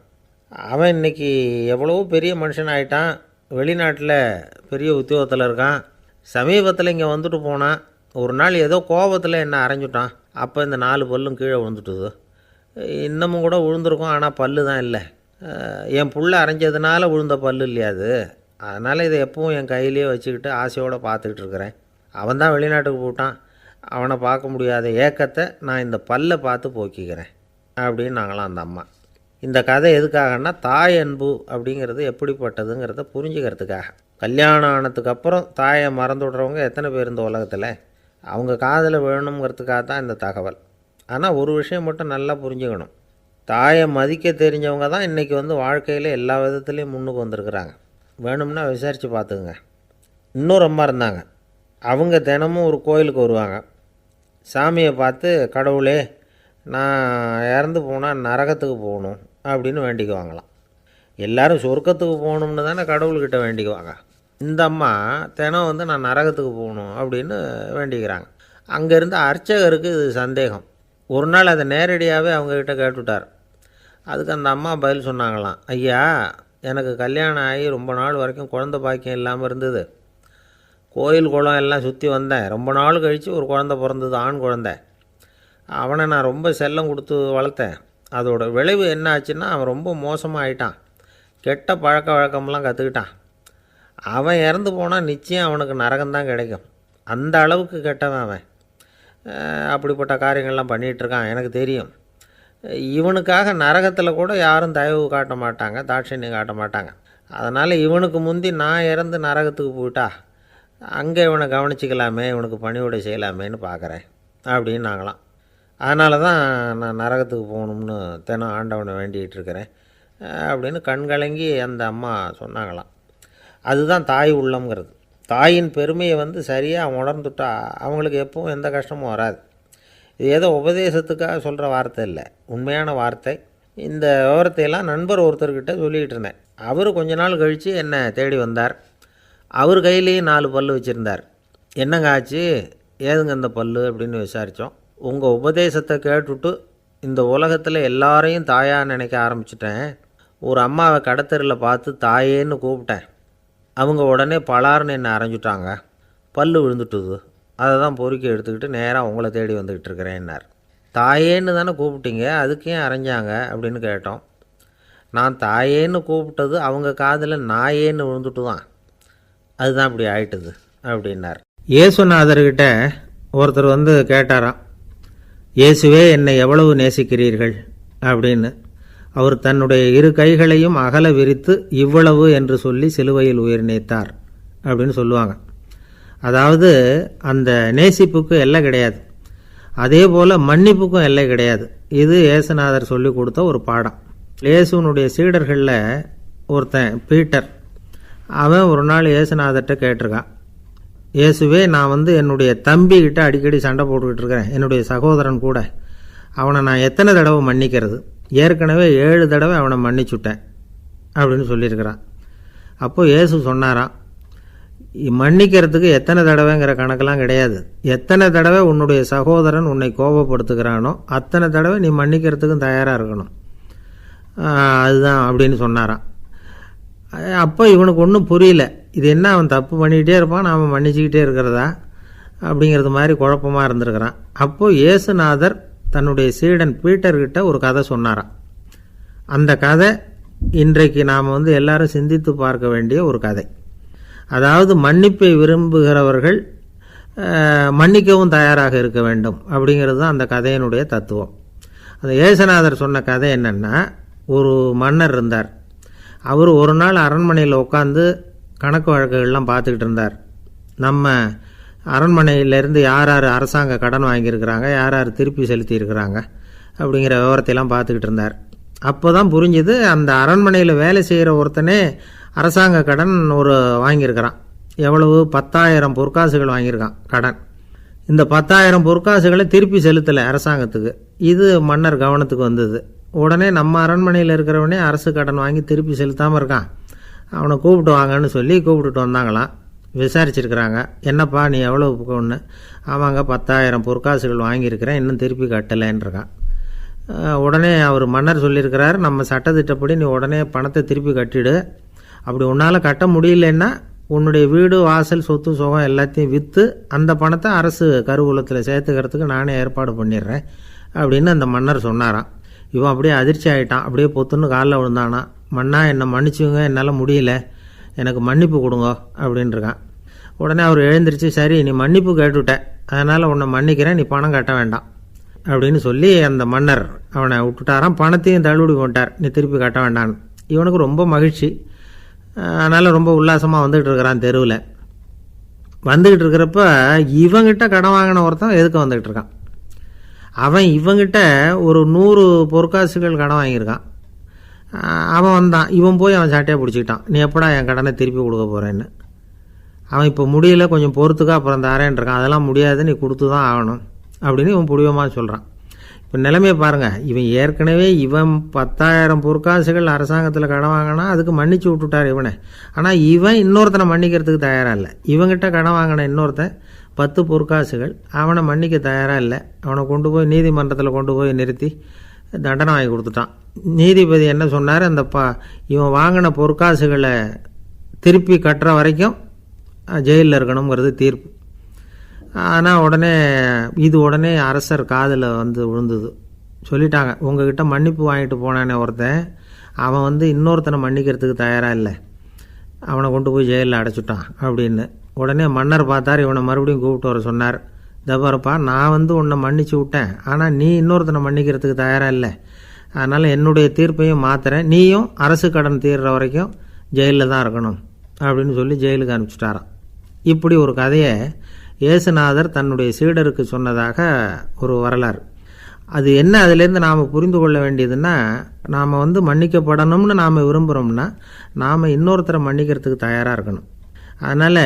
அவன் இன்றைக்கி எவ்வளவோ பெரிய மனுஷன் ஆகிட்டான், வெளிநாட்டில் பெரிய உத்தியோகத்தில் இருக்கான். சமீபத்தில் இங்கே வந்துட்டு போனான். ஒரு நாள் ஏதோ கோபத்தில் என்ன அரைஞ்சுட்டான். அப்போ இந்த 4 பல்லும் கீழே விழுந்துட்டுது. இன்னமும் கூட விழுந்திருக்கும், ஆனால் பல்லு தான் இல்லை. என் புள்ள அரைஞ்சதுனால விழுந்த பல்லு இல்லையா அது, அதனால் இதை எப்பவும் என் கையிலேயே வச்சுக்கிட்டு ஆசையோடு பார்த்துக்கிட்டு இருக்கிறேன். அவன் தான் வெளிநாட்டுக்கு போட்டான், அவனை பார்க்க முடியாத ஏக்கத்தை நான் இந்த பல்லை பார்த்து போக்கிக்கிறேன் அப்படின்னு நாங்களாம் அந்த அம்மா. இந்த கதை எதுக்காகன்னா, தாய் அன்பு அப்படிங்கிறது எப்படிப்பட்டதுங்கிறத புரிஞ்சுக்கிறதுக்காக. கல்யாணம் ஆனதுக்கப்புறம் தாயை மறந்து விடுறவங்க எத்தனை பேர் இந்த உலகத்தில், அவங்க காதில் விழணுங்கிறதுக்காக தான் இந்த தகவல். ஆனால் ஒரு விஷயம் மட்டும் நல்லா புரிஞ்சுக்கணும், தாயை மதிக்க தெரிஞ்சவங்க தான் இன்றைக்கி வாழ்க்கையில் எல்லா விதத்துலேயும் முன்னுக்கு வந்திருக்கிறாங்க. வேணும்னா விசாரித்து பார்த்துக்குங்க. இன்னொரு அம்மா இருந்தாங்க. அவங்க தினமும் ஒரு கோயிலுக்கு வருவாங்க. சாமியை பார்த்து, கடவுளே நான் இறந்து போனால் நரகத்துக்கு போகணும் அப்படின்னு வேண்டிக்குவாங்களாம். எல்லோரும் சொர்க்கத்துக்கு போகணும்னு தானே கடவுள்கிட்ட வேண்டிக்குவாங்க. இந்த அம்மா தினம் நான் நரகத்துக்கு போகணும் அப்படின்னு வேண்டிக்கிறாங்க. அங்கே இருந்த அர்ச்சகருக்கு இது சந்தேகம். ஒரு நாள் அதை நேரடியாகவே அவங்கக்கிட்ட கேட்டுவிட்டார். அதுக்கு அந்த அம்மா பதில் சொன்னாங்களாம், ஐயா எனக்கு கல்யாணம் ஆகி ரொம்ப நாள் வரைக்கும் குழந்தை பாக்கியம் இல்லாமல் இருந்தது. கோயில் குளம் எல்லாம் சுற்றி வந்தேன். ரொம்ப நாள் கழித்து ஒரு குழந்தை பிறந்தது, ஆண் குழந்தை. அவனை நான் ரொம்ப செல்லம் கொடுத்து வளர்த்தேன். அதோட விளைவு என்ன ஆச்சுன்னா, அவன் ரொம்ப மோசமாக ஆகிட்டான். கெட்ட பழக்க வழக்கம்லாம் கற்றுக்கிட்டான். அவன் இறந்து போனால் நிச்சயம் அவனுக்கு நரகம்தான் கிடைக்கும். அந்த அளவுக்கு கெட்டவன் அவன். அப்படிப்பட்ட காரியங்கள்லாம் பண்ணிகிட்ருக்கான், எனக்கு தெரியும். இவனுக்காக நரகத்தில் கூட யாரும் தயவு காட்ட மாட்டாங்க, தாட்சண்யம் காட்ட மாட்டாங்க. அதனால் இவனுக்கு முந்தி நான் இறந்து நரகத்துக்கு போயிட்டா அங்கே இவனை கவனிச்சிக்கலாமே, இவனுக்கு பணிவிடை செய்யலாமேன்னு பார்க்குறேன் அப்படின்னு நாங்களாம். அதனால தான் நான் நரகத்துக்கு போகணும்னு தினம் ஆண்டவனை வேண்டிகிட்டு இருக்கிறேன் அப்படின்னு கண்கலங்கி அந்த அம்மா சொன்னாங்களாம். அதுதான் தாய் உள்ளம்ங்கிறது. தாயின் பெருமையை சரியாக உணர்ந்துட்டா அவங்களுக்கு எப்பவும் எந்த கஷ்டமும் வராது. இது ஏதோ உபதேசத்துக்காக சொல்கிற வார்த்தை இல்லை, உண்மையான வார்த்தை. இந்த விவரத்தையெல்லாம் நண்பர் ஒருத்தர்கிட்ட சொல்லிக்கிட்டு இருந்தேன். அவர் கொஞ்ச நாள் கழித்து என்னை தேடி வந்தார். அவர் கையிலேயும் 4 பல் வச்சுருந்தார். என்னங்க ஆச்சு, ஏதுங்க இந்த பல் அப்படின்னு விசாரித்தோம். உங்கள் உபதேசத்தை கேட்டுவிட்டு இந்த உலகத்தில் எல்லாரையும் தாயாக நினைக்க ஆரம்பிச்சிட்டேன். ஒரு அம்மாவை கடத்தெருவில் பார்த்து தாயேன்னு கூப்பிட்டேன். அவங்க உடனே பலார்னு என்னை அரைஞ்சிட்டாங்க, பல் விழுந்துட்டுது. அதை தான் பொறுக்கி எடுத்துக்கிட்டு நேராக உங்களை தேடி வந்துக்கிட்டு இருக்கிறேன்னார். தாயேன்னு தானே கூப்பிட்டீங்க, அதுக்கு ஏன் அரைஞ்சாங்க அப்படின்னு கேட்டோம். நான் தாயேன்னு கூப்பிட்டது அவங்க காதில் நாயேன்னு விழுந்துட்டு தான். அதுதான் இப்படி ஆயிட்டுது அப்படின்னார். இயேசுநாதர்கிட்ட ஒருத்தர் வந்து கேட்டாராம், இயேசுவே என்னை எவ்வளவு நேசிக்கிறீர்கள் அப்படின்னு. அவர் தன்னுடைய இரு கைகளையும் அகல விரித்து இவ்வளவு என்று சொல்லி சிலுவையில் உயிர் நீத்தார் அப்படின்னு சொல்லுவாங்க. அதாவது அந்த நேசிப்புக்கு எல்லை கிடையாது, அதே போல் மன்னிப்புக்கும் எல்லை கிடையாது. இது இயேசுநாதர் சொல்லி கொடுத்த ஒரு பாடம். இயேசுனுடைய சீடர்களில் ஒருத்தன் பீட்டர், அவன் ஒரு நாள் இயேசுநாதர்கிட்ட கேட்டிருக்கான், இயேசுவே நான் வந்து என்னுடைய தம்பிக்கிட்ட அடிக்கடி சண்டை போட்டுக்கிட்டு இருக்கிறேன், என்னுடைய சகோதரன் கூட, அவனை நான் எத்தனை தடவை மன்னிக்கிறது? ஏற்கனவே 7 தடவை அவனை மன்னிச்சுட்டேன் அப்படின்னு சொல்லியிருக்கிறான். அப்போது இயேசு சொன்னாராம், மன்னிக்கிறதுக்கு எத்தனை தடவைங்கிற கணக்கெல்லாம் கிடையாது, எத்தனை தடவை உன்னுடைய சகோதரன் உன்னை கோபப்படுத்துகிறானோ அத்தனை தடவை நீ மன்னிக்கிறதுக்கும் தயாராக இருக்கணும், அதுதான் அப்படின்னு சொன்னாராம். அப்போ இவனுக்கு ஒன்றும் புரியல, இது என்ன அவன் தப்பு பண்ணிக்கிட்டே இருப்பான், நாம் மன்னிச்சுக்கிட்டே இருக்கிறதா அப்படிங்கிறது மாதிரி குழப்பமாக இருந்திருக்கிறான். அப்போது இயேசுநாதர் தன்னுடைய சீடன் பீட்டர்கிட்ட ஒரு கதை சொன்னாராம். அந்த கதை இன்றைக்கு நாம் வந்து எல்லாரும் சிந்தித்து பார்க்க வேண்டிய ஒரு கதை. அதாவது மன்னிப்பை விரும்புகிறவர்கள் மன்னிக்கவும் தயாராக இருக்க வேண்டும் அப்படிங்கிறது தான் அந்த கதையினுடைய தத்துவம். அந்த இயேசுநாதர் சொன்ன கதை என்னென்னா, ஒரு மன்னர் இருந்தார். அவர் ஒரு நாள் அரண்மனையில் உட்காந்து கணக்கு வழக்குகள்லாம் பார்த்துக்கிட்டு இருந்தார். நம்ம அரண்மனையிலேருந்து யார் யார் அரசாங்க கடன் வாங்கியிருக்கிறாங்க, யார் யார் திருப்பி செலுத்தியிருக்கிறாங்க அப்படிங்கிற விவரத்தையெல்லாம் பார்த்துக்கிட்டு இருந்தார். அப்போ தான் புரிஞ்சுது, அந்த அரண்மனையில் வேலை செய்கிற ஒருத்தனே அரசாங்க கடன் ஒரு வாங்கியிருக்கிறான். எவ்வளவு? 10,000 பொற்காசுகள் வாங்கியிருக்கான் கடன். இந்த 10,000 பொற்காசுகளை திருப்பி செலுத்தலை அரசாங்கத்துக்கு. இது மன்னர் கவனத்துக்கு வந்தது. உடனே நம்ம அரண்மனையில் இருக்கிறவனே அரசு கடன் வாங்கி திருப்பி செலுத்தாமல் இருக்கான், அவனை கூப்பிட்டு வாங்கன்னு சொல்லி கூப்பிட்டுட்டு வந்தாங்களாம். விசாரிச்சிருக்கிறாங்க, என்னப்பா நீ எவ்வளோ ஒன்று? ஆமாங்க 10,000 பொற்காசுகள் வாங்கியிருக்கிறேன், இன்னும் திருப்பி கட்டலைன்றிருக்கான். உடனே அவர் மன்னர் சொல்லியிருக்கிறார், நம்ம சட்டத்திட்டப்படி நீ உடனே பணத்தை திருப்பி கட்டிடு, அப்படி உன்னால் கட்ட முடியலன்னா உன்னுடைய வீடு வாசல் சொத்து சுகம் எல்லாத்தையும் விற்று அந்த பணத்தை அரசு கருவூலத்தில் சேர்த்துக்கிறதுக்கு நானே ஏற்பாடு பண்ணிடுறேன் அப்படின்னு அந்த மன்னர் சொன்னாராம். இவன் அப்படியே அதிர்ச்சி ஆகிட்டான், அப்படியே பொத்துன்னு காலில் விழுந்தானா, மன்னா என்னை மன்னிச்சுங்க, என்னால் முடியல, எனக்கு மன்னிப்பு கொடுங்க அப்படின்ட்டுருக்கான். உடனே அவர் எழுந்திரிச்சு, சரி நீ மன்னிப்பு கேட்டுவிட்ட, அதனால் உன்னை மன்னிக்கிறேன், நீ பணம் கட்ட வேண்டாம் அப்படின்னு சொல்லி அந்த மன்னர் அவனை விட்டுட்டாராம். பணத்தையும் தள்ளுபடி போட்டார், நீ திருப்பி கட்ட வேண்டான்னு. இவனுக்கு ரொம்ப மகிழ்ச்சி, அதனால் ரொம்ப உல்லாசமாக வந்துக்கிட்டு இருக்கிறான். தெருவில் வந்துக்கிட்டு இருக்கிறப்ப இவங்கிட்ட கடன் வாங்கின ஒருத்தன் எதுக்கு வந்துக்கிட்டு இருக்கான். அவன் இவங்கிட்ட ஒரு 100 பொற்காசுகள் கடன் வாங்கியிருக்கான். அவன் வந்தான், இவன் போய் அவன் சாட்டையாக பிடிச்சிக்கிட்டான், நீ எப்படா என் கடனை திருப்பி கொடுக்க போகிறேன்னு. அவன் இப்போ முடியல, கொஞ்சம் பொறுத்துக்கா, அப்புறம் தரேன் இருக்கான். அதெல்லாம் முடியாது, நீ கொடுத்து தான் ஆகணும் அப்படின்னு இவன் புடிவமாக சொல்கிறான். இப்போ நிலைமையை பாருங்கள், இவன் ஏற்கனவே இவன் 10,000 பொற்காசுகள் அரசாங்கத்தில் கடன் வாங்கினா அதுக்கு மன்னிச்சு விட்டுட்டார் இவனை. ஆனால் இவன் இன்னொருத்தனை மன்னிக்கிறதுக்கு தயாராக இல்லை. இவங்கிட்ட கடன் வாங்கின இன்னொருத்தன் 10 பொற்காசுகள், அவனை மன்னிக்க தயாராக இல்லை. அவனை கொண்டு போய் நீதிமன்றத்தில் கொண்டு போய் நிறுத்தி தண்டனை வாங்கி கொடுத்துட்டான். நீதிபதி என்ன சொன்னார், அந்த இவன் வாங்கின பொற்காசுகளை திருப்பி கட்டுற வரைக்கும் ஜெயிலில் இருக்கணுங்கிறது தீர்ப்பு. ஆனால் உடனே அரசர் காதில் வந்து விழுந்தது. சொல்லிட்டாங்க, உங்ககிட்ட மன்னிப்பு வாங்கிட்டு போனானே ஒருத்தன், அவன் வந்து இன்னொருத்தனை மன்னிக்கிறதுக்கு தயாராக இல்லை, அவனை கொண்டு போய் ஜெயிலில் அடைச்சிட்டான் அப்படின்னு. உடனே மன்னர் பார்த்தார், இவனை மறுபடியும் கூப்பிட்டு வர சொன்னார். தபாரப்பா, நான் வந்து உன்னை மன்னிச்சு விட்டேன், ஆனால் நீ இன்னொருத்தனை மன்னிக்கிறதுக்கு தயாராக இல்லை, அதனால் என்னுடைய தீர்ப்பையும் மாற்றுறேன், நீயும் அரசு கடன் தீர்ற வரைக்கும் ஜெயிலில் தான் இருக்கணும் அப்படின்னு சொல்லி ஜெயிலுக்கு அனுப்பிச்சிட்டாராம். இப்படி ஒரு கதையை இயேசுநாதர் தன்னுடைய சீடருக்கு சொன்னதாக ஒரு வரலாறு. அது என்ன, அதிலேருந்து நாம் புரிந்து கொள்ள வேண்டியதுன்னா, நாம் வந்து மன்னிக்கப்படணும்னு நாம் விரும்புகிறோம்னா நாம் இன்னொருத்தரை மன்னிக்கிறதுக்கு தயாராக இருக்கணும். அதனால்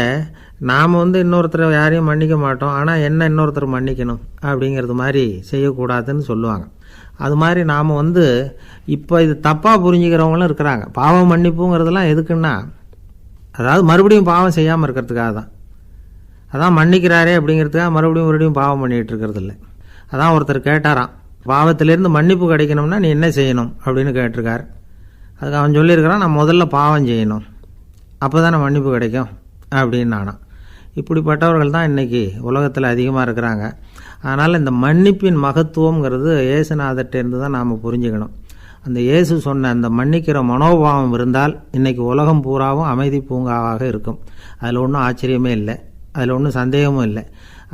நாம் வந்து இன்னொருத்தரை யாரையும் மன்னிக்க மாட்டோம், ஆனால் என்ன இன்னொருத்தர் மன்னிக்கணும் அப்படிங்கிறது மாதிரி செய்யக்கூடாதுன்னு சொல்லுவாங்க. அது மாதிரி நாம் வந்து இப்போ இது தப்பாக புரிஞ்சுக்கிறவங்களும் இருக்கிறாங்க. பாவம் மன்னிப்புங்கிறதுலாம் எதுக்குன்னா, அதாவது மறுபடியும் பாவம் செய்யாமல் இருக்கிறதுக்காக தான். அதான் மன்னிக்கிறாரே அப்படிங்கிறதுக்காக மறுபடியும் பாவம் பண்ணிகிட்டு இருக்கிறது இல்லை. அதான் ஒருத்தர் கேட்டாராம், பாவத்திலேருந்து மன்னிப்பு கிடைக்கணும்னா நீ என்ன செய்யணும் அப்படின்னு கேட்டிருக்கார். அதுக்கு அவன் சொல்லியிருக்கிறான், நான் முதல்ல பாவம் செய்யணும், அப்போ தானே மன்னிப்பு கிடைக்கும் அப்படின்னு நானாம். இப்படிப்பட்டவர்கள் தான் இன்றைக்கி உலகத்தில் அதிகமாக இருக்கிறாங்க. அதனால் இந்த மன்னிப்பின் மகத்துவங்கிறது இயேசுநாதர்கிட்டேருந்து தான் நாம் புரிஞ்சுக்கணும். அந்த இயேசு சொன்ன அந்த மன்னிக்கிற மனோபாவம் இருந்தால் இன்றைக்கி உலகம் பூராவும் அமைதி பூங்காவாக இருக்கும். அதில் ஒன்றும் ஆச்சரியமே இல்லை, அதில் ஒன்றும் சந்தேகமும் இல்லை.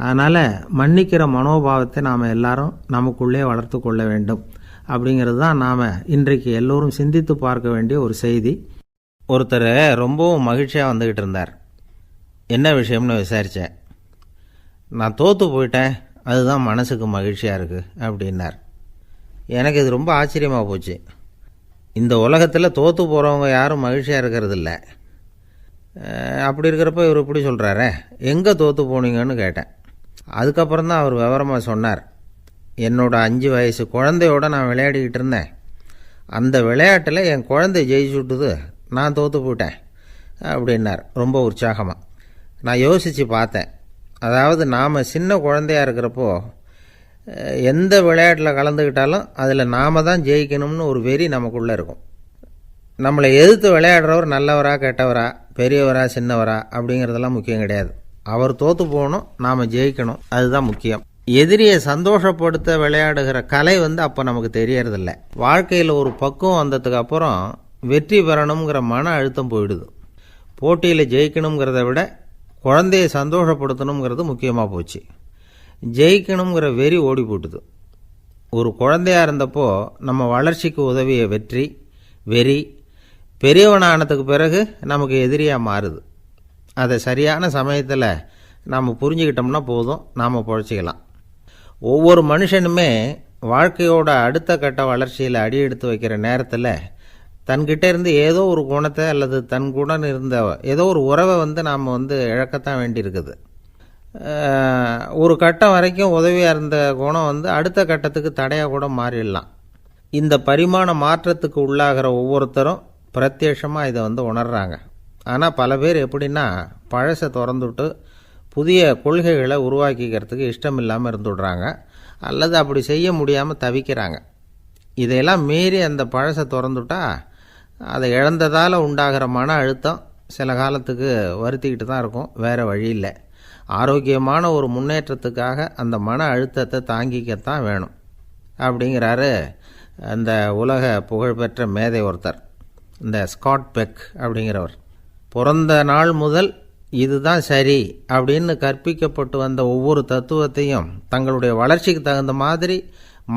அதனால் மன்னிக்கிற மனோபாவத்தை நாம் எல்லாரும் நமக்குள்ளே வளர்த்து கொள்ள வேண்டும் அப்படிங்கிறது தான் நாம் இன்றைக்கு எல்லோரும் சிந்தித்து பார்க்க வேண்டிய ஒரு செய்தி. ஒருத்தர் ரொம்பவும் மகிழ்ச்சியாக வந்துக்கிட்டு இருந்தார். என்ன விஷயம்னு விசாரித்தேன். நான் தோற்று போயிட்டேன், அதுதான் மனசுக்கு மகிழ்ச்சியாக இருக்குது அப்படின்னார். எனக்கு இது ரொம்ப ஆச்சரியமாக போச்சு. இந்த உலகத்தில் தோற்று போகிறவங்க யாரும் மகிழ்ச்சியாக இருக்கிறதில்ல. அப்படி இருக்கிறப்ப இவர் இப்படி சொல்கிறாரே, எங்கே தோற்று போனீங்கன்னு கேட்டேன். அதுக்கப்புறம் தான் அவர் விவரமாக சொன்னார். என்னோட 5 வயசு குழந்தையோடு நான் விளையாடிக்கிட்டு இருந்தேன். அந்த விளையாட்டில் என் குழந்தை ஜெயிச்சு விட்டுது, நான் தோற்று போயிட்டேன் அப்படின்னார் ரொம்ப உற்சாகமாக. நான் யோசித்து பார்த்தேன். அதாவது நாம் சின்ன குழந்தையாக இருக்கிறப்போ எந்த விளையாட்டில் கலந்துக்கிட்டாலும் அதில் நாம் தான் ஜெயிக்கணும்னு ஒரு வெறி நமக்குள்ளே இருக்கும். நம்மளை எதிர்த்து விளையாடுறவர் நல்லவரா கெட்டவரா, பெரியவரா சின்னவரா அப்படிங்கிறதெல்லாம் முக்கியம் கிடையாது. அவர் தோற்று போகணும், நாம் ஜெயிக்கணும், அதுதான் முக்கியம். எதிரியை சந்தோஷப்படுத்த விளையாடுகிற கலை அப்போ நமக்கு தெரியறதில்ல. வாழ்க்கையில் ஒரு பக்குவம் வந்ததுக்கு அப்புறம் வெற்றி பெறணுங்கிற மன அழுத்தம் போயிடுது. போட்டியில் ஜெயிக்கணுங்கிறத விட குழந்தையை சந்தோஷப்படுத்தணுங்கிறது முக்கியமாக போச்சு. ஜெயிக்கணுங்கிற வெறி ஓடி போட்டுது. ஒரு குழந்தையாக இருந்தப்போ நம்ம வளர்ச்சிக்கு உதவிய வெறி பெரியவனானதுக்கு பிறகு நமக்கு எதிரியாக மாறுது. அதை சரியான சமயத்தில் நாம் புரிஞ்சுக்கிட்டோம்னா போதும், நாம் பொழைச்சிக்கலாம். ஒவ்வொரு மனுஷனுமே வாழ்க்கையோட அடுத்த கட்ட வளர்ச்சியில் அடி எடுத்து வைக்கிற நேரத்தில் தன்கிட்ட இருந்து ஏதோ ஒரு குணத்தை அல்லது தன் குணம் இருந்த ஏதோ ஒரு உறவை நாம் இழக்கத்தான் வேண்டியிருக்குது. ஒரு கட்டம் வரைக்கும் உதவியாக இருந்த குணம் அடுத்த கட்டத்துக்கு தடையாக கூட மாறிடலாம். இந்த பரிமாண மாற்றத்துக்கு உள்ளாகிற ஒவ்வொருத்தரும் பிரத்யட்சமாக இதை உணர்றாங்க. ஆனால் பல பேர் எப்படின்னா பழசை திறந்துவிட்டு புதிய கொள்கைகளை உருவாக்கிக்கிறதுக்கு இஷ்டம் இல்லாமல் இருந்துடுறாங்க, அல்லது அப்படி செய்ய முடியாமல் தவிக்கிறாங்க. இதையெல்லாம் மீறி அந்த பழசை திறந்துட்டா அதை இழந்ததால் உண்டாகிற மன அழுத்தம் சில காலத்துக்கு வருத்திக்கிட்டு தான் இருக்கும், வேறு வழி இல்லை. ஆரோக்கியமான ஒரு முன்னேற்றத்துக்காக அந்த மன அழுத்தத்தை தாங்கிக்கத்தான் வேணும் அப்படிங்கிறாரு அந்த உலக புகழ்பெற்ற மேதை ஒருத்தர், இந்த ஸ்காட் பெக் அப்படிங்கிறவர். பிறந்த நாள் முதல் இதுதான் சரி அப்படின்னு கற்பிக்கப்பட்டு வந்த ஒவ்வொரு தத்துவத்தையும் தங்களுடைய வளர்ச்சிக்கு தகுந்த மாதிரி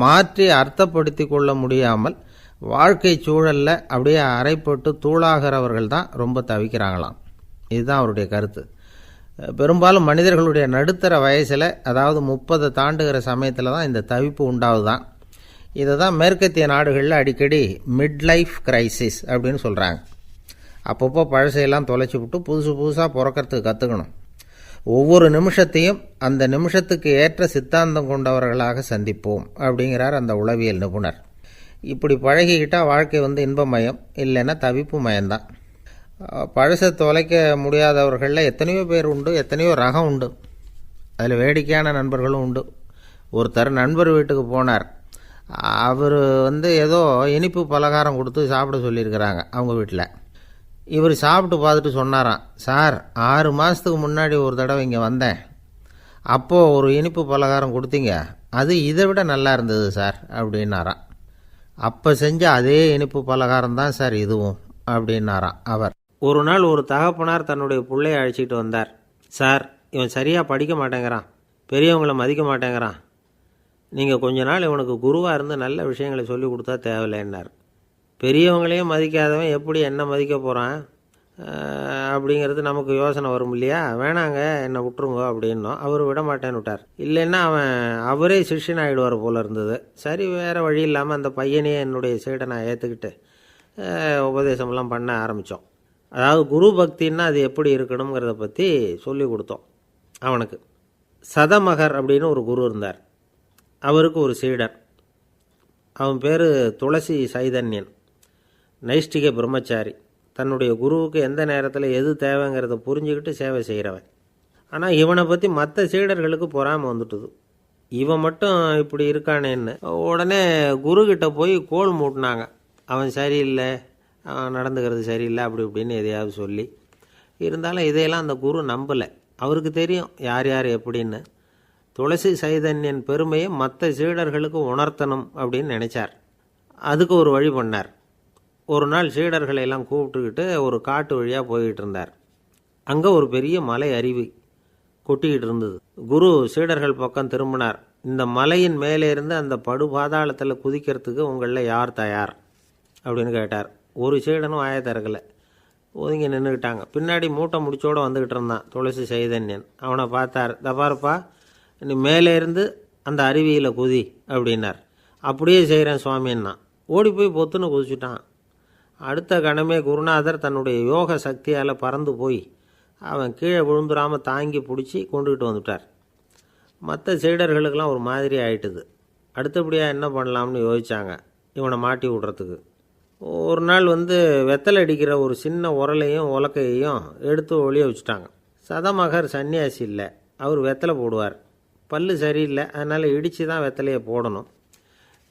மாற்றி அர்த்தப்படுத்தி கொள்ள முடியாமல் வாழ்க்கை சூழலில் அப்படியே அரைப்பட்டு தூளாகிறவர்கள் தான் ரொம்ப தவிக்கிறாங்களாம். இதுதான் அவருடைய கருத்து. பெரும்பாலும் மனிதர்களுடைய நடுத்தர வயசில், அதாவது 30 தாண்டுகிற சமயத்தில் தான் இந்த தவிப்பு உண்டாகுதான். இதை தான் மேற்கத்திய நாடுகளில் அடிக்கடி மிட் லைஃப் கிரைசிஸ் அப்படின்னு சொல்கிறாங்க. அப்பப்போ பழசையெல்லாம் தொலைச்சி விட்டு புதுசாக பிறக்கிறதுக்கு கற்றுக்கணும். ஒவ்வொரு நிமிஷத்தையும் அந்த நிமிஷத்துக்கு ஏற்ற சித்தாந்தம் கொண்டவர்களாக சந்திப்போம் அப்படிங்கிறார் அந்த உளவியல் நிபுணர். இப்படி பழகிக்கிட்டால் வாழ்க்கை இன்பமயம், இல்லைன்னா தவிப்பு மயம்தான். பழசை தொலைக்க முடியாதவர்களில் எத்தனையோ பேர் உண்டு, எத்தனையோ ரகம் உண்டு. அதில் வேடிக்கையான நண்பர்களும் உண்டு. ஒருத்தர் நண்பர் வீட்டுக்கு போனார். அவர் ஏதோ இனிப்பு பலகாரம் கொடுத்து சாப்பிட சொல்லியிருக்கிறாங்க அவங்க வீட்டில். இவர் சாப்பிட்டு பார்த்துட்டு சொன்னாராம், சார் 6 மாதத்துக்கு முன்னாடி ஒரு தடவை இங்கே வந்தேன், அப்போது ஒரு இனிப்பு பலகாரம் கொடுத்தீங்க, அது இதை விட நல்லா இருந்தது சார் அப்படின்னாராம். அப்போ செஞ்ச அதே இனிப்பு பலகாரம் தான் சார் இதுவும் அப்படின்னாராம் அவர். ஒரு நாள் ஒரு தகப்பனார் தன்னுடைய பிள்ளையை அழைச்சிட்டு வந்தார். சார், இவன் சரியாக படிக்க மாட்டேங்கிறான், பெரியவங்களை மதிக்க மாட்டேங்கிறான், நீங்கள் கொஞ்ச நாள் இவனுக்கு குருவாக இருந்து நல்ல விஷயங்களை சொல்லி கொடுத்தா தேவையில்லைன்னார். பெரியவங்களையும் மதிக்காதவன் எப்படி என்ன மதிக்க போகிறான் அப்படிங்கிறது நமக்கு யோசனை வரும் இல்லையா? வேணாங்க, என்னை விட்டுருங்க அப்படின்னோம். அவர் விட மாட்டேன்னு விட்டார். இல்லைன்னா அவரே சிஷ்யன் ஆகிடுவார் போல இருந்தது. சரி, வேறு வழி இல்லாமல் அந்த பையனையே என்னுடைய சைடை நான் ஏற்றுக்கிட்டு உபதேசமெல்லாம் பண்ண ஆரம்பித்தோம். அதாவது குரு பக்தின்னா அது எப்படி இருக்கணுங்கிறத பற்றி சொல்லி கொடுத்தோம் அவனுக்கு. சதமகர் அப்படின்னு ஒரு குரு இருந்தார். அவருக்கு ஒரு சீடர். அவன் பேர் துளசி சைதன்யன், நைஷ்டிக பிரம்மச்சாரி. தன்னுடைய குருவுக்கு எந்த நேரத்தில் எது தேவைங்கிறத புரிஞ்சுக்கிட்டு சேவை செய்கிறவன். ஆனால் இவனை பற்றி மற்ற சீடர்களுக்கு பொறாமல் வந்துட்டுது. இவன் மட்டும் இப்படி இருக்கானேன்னு உடனே குருக்கிட்ட போய் கோல் மூட்டினாங்க. அவன் சரியில்லை, அவன் நடந்துக்கிறது சரியில்லை, அப்படி இப்படின்னு எதையாவது சொல்லி. இருந்தாலும் இதையெல்லாம் அந்த குரு நம்பலை. அவருக்கு தெரியும் யார் யார் எப்படின்னு. துளசி சைதன்யன் பெருமையை மற்ற சீடர்களுக்கு உணர்த்தணும் அப்படின்னு நினைச்சார். அதுக்கு ஒரு வழி பண்ணார். ஒரு நாள் சீடர்களை எல்லாம் கூப்பிட்டுக்கிட்டு ஒரு காட்டு வழியாக போய்கிட்டு இருந்தார். அங்கே ஒரு பெரிய மலை அருவி கொட்டிக்கிட்டு இருந்தது. குரு சீடர்கள் பக்கம் திரும்பினார். இந்த மலையின் மேலே இருந்து அந்த படுபாதாளத்தில் குதிக்கிறதுக்கு உங்களில் யார் தயார் அப்படின்னு கேட்டார். ஒரு சீடனும் வாயை திறக்கலை, ஒதுங்கி நின்றுக்கிட்டாங்க. பின்னாடி மூட்டை முடிச்சோடு வந்துக்கிட்டு இருந்தான் துளசி சைதன்யன். அவனை பார்த்தார். தப்பாருப்பா, நீ மேலே இருந்து அந்த அருவியில் குதி அப்படின்னார். அப்படியே செய்கிறேன் சுவாமின்னா ஓடி போய் பொத்துன்னு குதிச்சுட்டான். அடுத்த கணமே குருநாதர் தன்னுடைய யோக சக்தியால் பறந்து போய் அவன் கீழே விழுந்துடாமல் தாங்கி பிடிச்சி கொண்டுகிட்டு வந்துட்டார். மற்ற சீடர்களுக்கெல்லாம் ஒரு மாதிரி ஆயிட்டுது. அடுத்தபடியாக என்ன பண்ணலாம்னு யோசித்தாங்க இவனை மாட்டி விடுறதுக்கு. ஒரு நாள் வெத்தலை அடிக்கிற ஒரு சின்ன உரலையும் உலக்கையையும் எடுத்து ஒளிய வச்சுட்டாங்க. சதமகர் சன்னியாசி இல்லை, அவர் வெத்தலை போடுவார். பல்லு சரியில்லை, அதனால் இடித்து தான் வெத்தலையை போடணும்.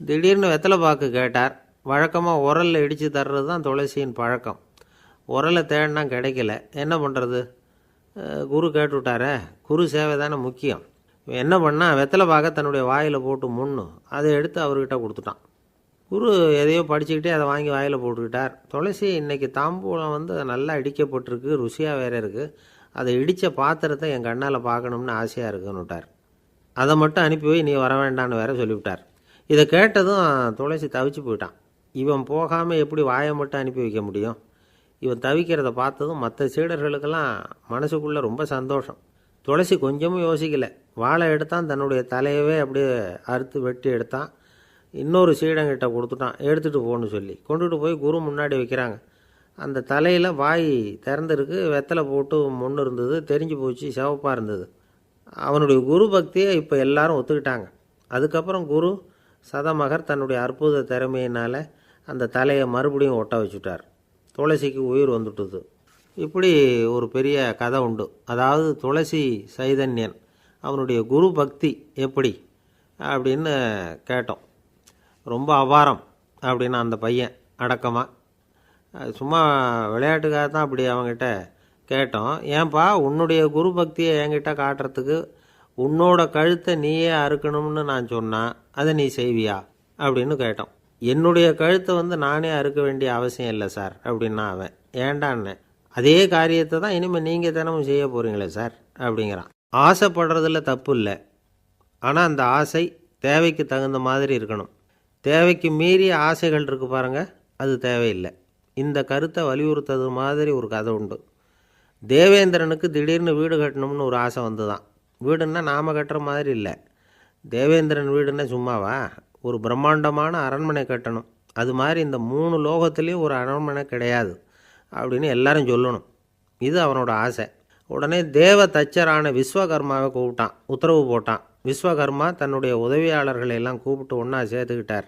திடீர்னு வெத்தலை பாக்கு கேட்டார். வழக்கமாக உரலில் இடித்து தர்றது தான் துளசியின் பழக்கம். உரலை தேடினா கிடைக்கல, என்ன பண்ணுறது? குரு கேட்டுவிட்டாரே, குரு சேவை தானே முக்கியம். என்ன பண்ணால் வெத்தலை பாக்க தன்னுடைய வாயில் போட்டு முன்னு அதை எடுத்து அவர்கிட்ட கொடுத்துட்டான். குரு எதையோ படிச்சுக்கிட்டே அதை வாங்கி வாயில் போட்டுக்கிட்டார். துளசி இன்றைக்கி தாம்பூலம் நல்லா இடிக்கப்பட்டிருக்கு, ருசியாக வேறு இருக்குது, அதை இடித்த பாத்திரத்தை என் கண்ணால் பார்க்கணும்னு ஆசையாக இருக்குன்னு விட்டார். அதை மட்டும் அனுப்பி போய் நீ வர வேண்டான்னு வேற சொல்லிவிட்டார். இதை கேட்டதும் துளசி தவிச்சு போயிட்டான். இவன் போகாமல் எப்படி வாயை மட்டும் அனுப்பி வைக்க முடியும்? இவன் தவிக்கிறத பார்த்ததும் மற்ற சீடர்களுக்கெல்லாம் மனசுக்குள்ளே ரொம்ப சந்தோஷம். துளசி கொஞ்சமும் யோசிக்கலை, வாழை எடுத்தான், தன்னுடைய தலையவே அப்படியே அறுத்து வெட்டி எடுத்தான். இன்னொரு சீடங்கிட்ட கொடுத்துட்டான், எடுத்துகிட்டு போன்னு சொல்லி கொண்டுட்டு போய் குரு முன்னாடி வைக்கிறாங்க. அந்த தலையில் வாய் திறந்துருக்கு, வெத்தலை போட்டு முன்னு இருந்தது, தெரிஞ்சு போச்சு, சிவப்பாக இருந்தது. அவனுடைய குரு பக்தியை இப்போ எல்லாரும் ஒத்துக்கிட்டாங்க. அதுக்கப்புறம் குரு சதமகர் தன்னுடைய அற்புத திறமையினால் அந்த தலையை மறுபடியும் ஒட்ட வச்சுட்டார். துளசிக்கு உயிர் வந்துட்டுது. இப்படி ஒரு பெரிய கதை உண்டு. அதாவது துளசி சைதன்யன் அவனுடைய குரு பக்தி எப்படி அப்படின்னு கேட்டோம். ரொம்ப அபாரம் அப்படின்னு அந்த பையன் அடக்கமாக, சும்மா விளையாட்டுக்காக தான் அப்படி அவங்ககிட்ட கேட்டோம். ஏன்பா உன்னுடைய குரு பக்தியை என்கிட்ட காட்டுறதுக்கு உன்னோட கழுத்தை நீயே அறுக்கணும்னு நான் சொன்னான், அதை நீ செய்வியா அப்படின்னு கேட்டோம். என்னுடைய கழுத்தை நானே அறுக்க வேண்டிய அவசியம் இல்லை சார் அப்படின்னா அவன். ஏண்டான்னு, அதே காரியத்தை தான் இனிமேல் நீங்கள் தினமும் செய்ய போகிறீங்களே சார் அப்படிங்கிறான். ஆசைப்படுறதில் தப்பு இல்லை, ஆனால் அந்த ஆசை தேவைக்கு தகுந்த மாதிரி இருக்கணும். தேவைக்கு மீறிய ஆசைகள் இருக்குது பாருங்கள், அது தேவையில்லை. இந்த கருத்தை வலியுறுத்தது மாதிரி ஒரு கதை உண்டு. தேவேந்திரனுக்கு திடீர்னு வீடு கட்டணும்னு ஒரு ஆசை வந்துதான். வீடுன்னா நாம் கட்டுற மாதிரி இல்லை. தேவேந்திரன் வீடுன்னா சும்மாவா, ஒரு பிரம்மாண்டமான அரண்மனை கட்டணும். அது மாதிரி இந்த 3 லோகத்துலேயும் ஒரு அரண்மனை கிடையாது அப்படின்னு எல்லாரும் சொல்லணும். இது அவனோட ஆசை. உடனே தேவ தச்சரான விஸ்வகர்மாவை கூப்பிட்டான், உத்தரவு போட்டான். விஸ்வகர்மா தன்னுடைய உதவியாளர்களை எல்லாம் கூப்பிட்டு ஒன்றா சேர்த்துக்கிட்டார்.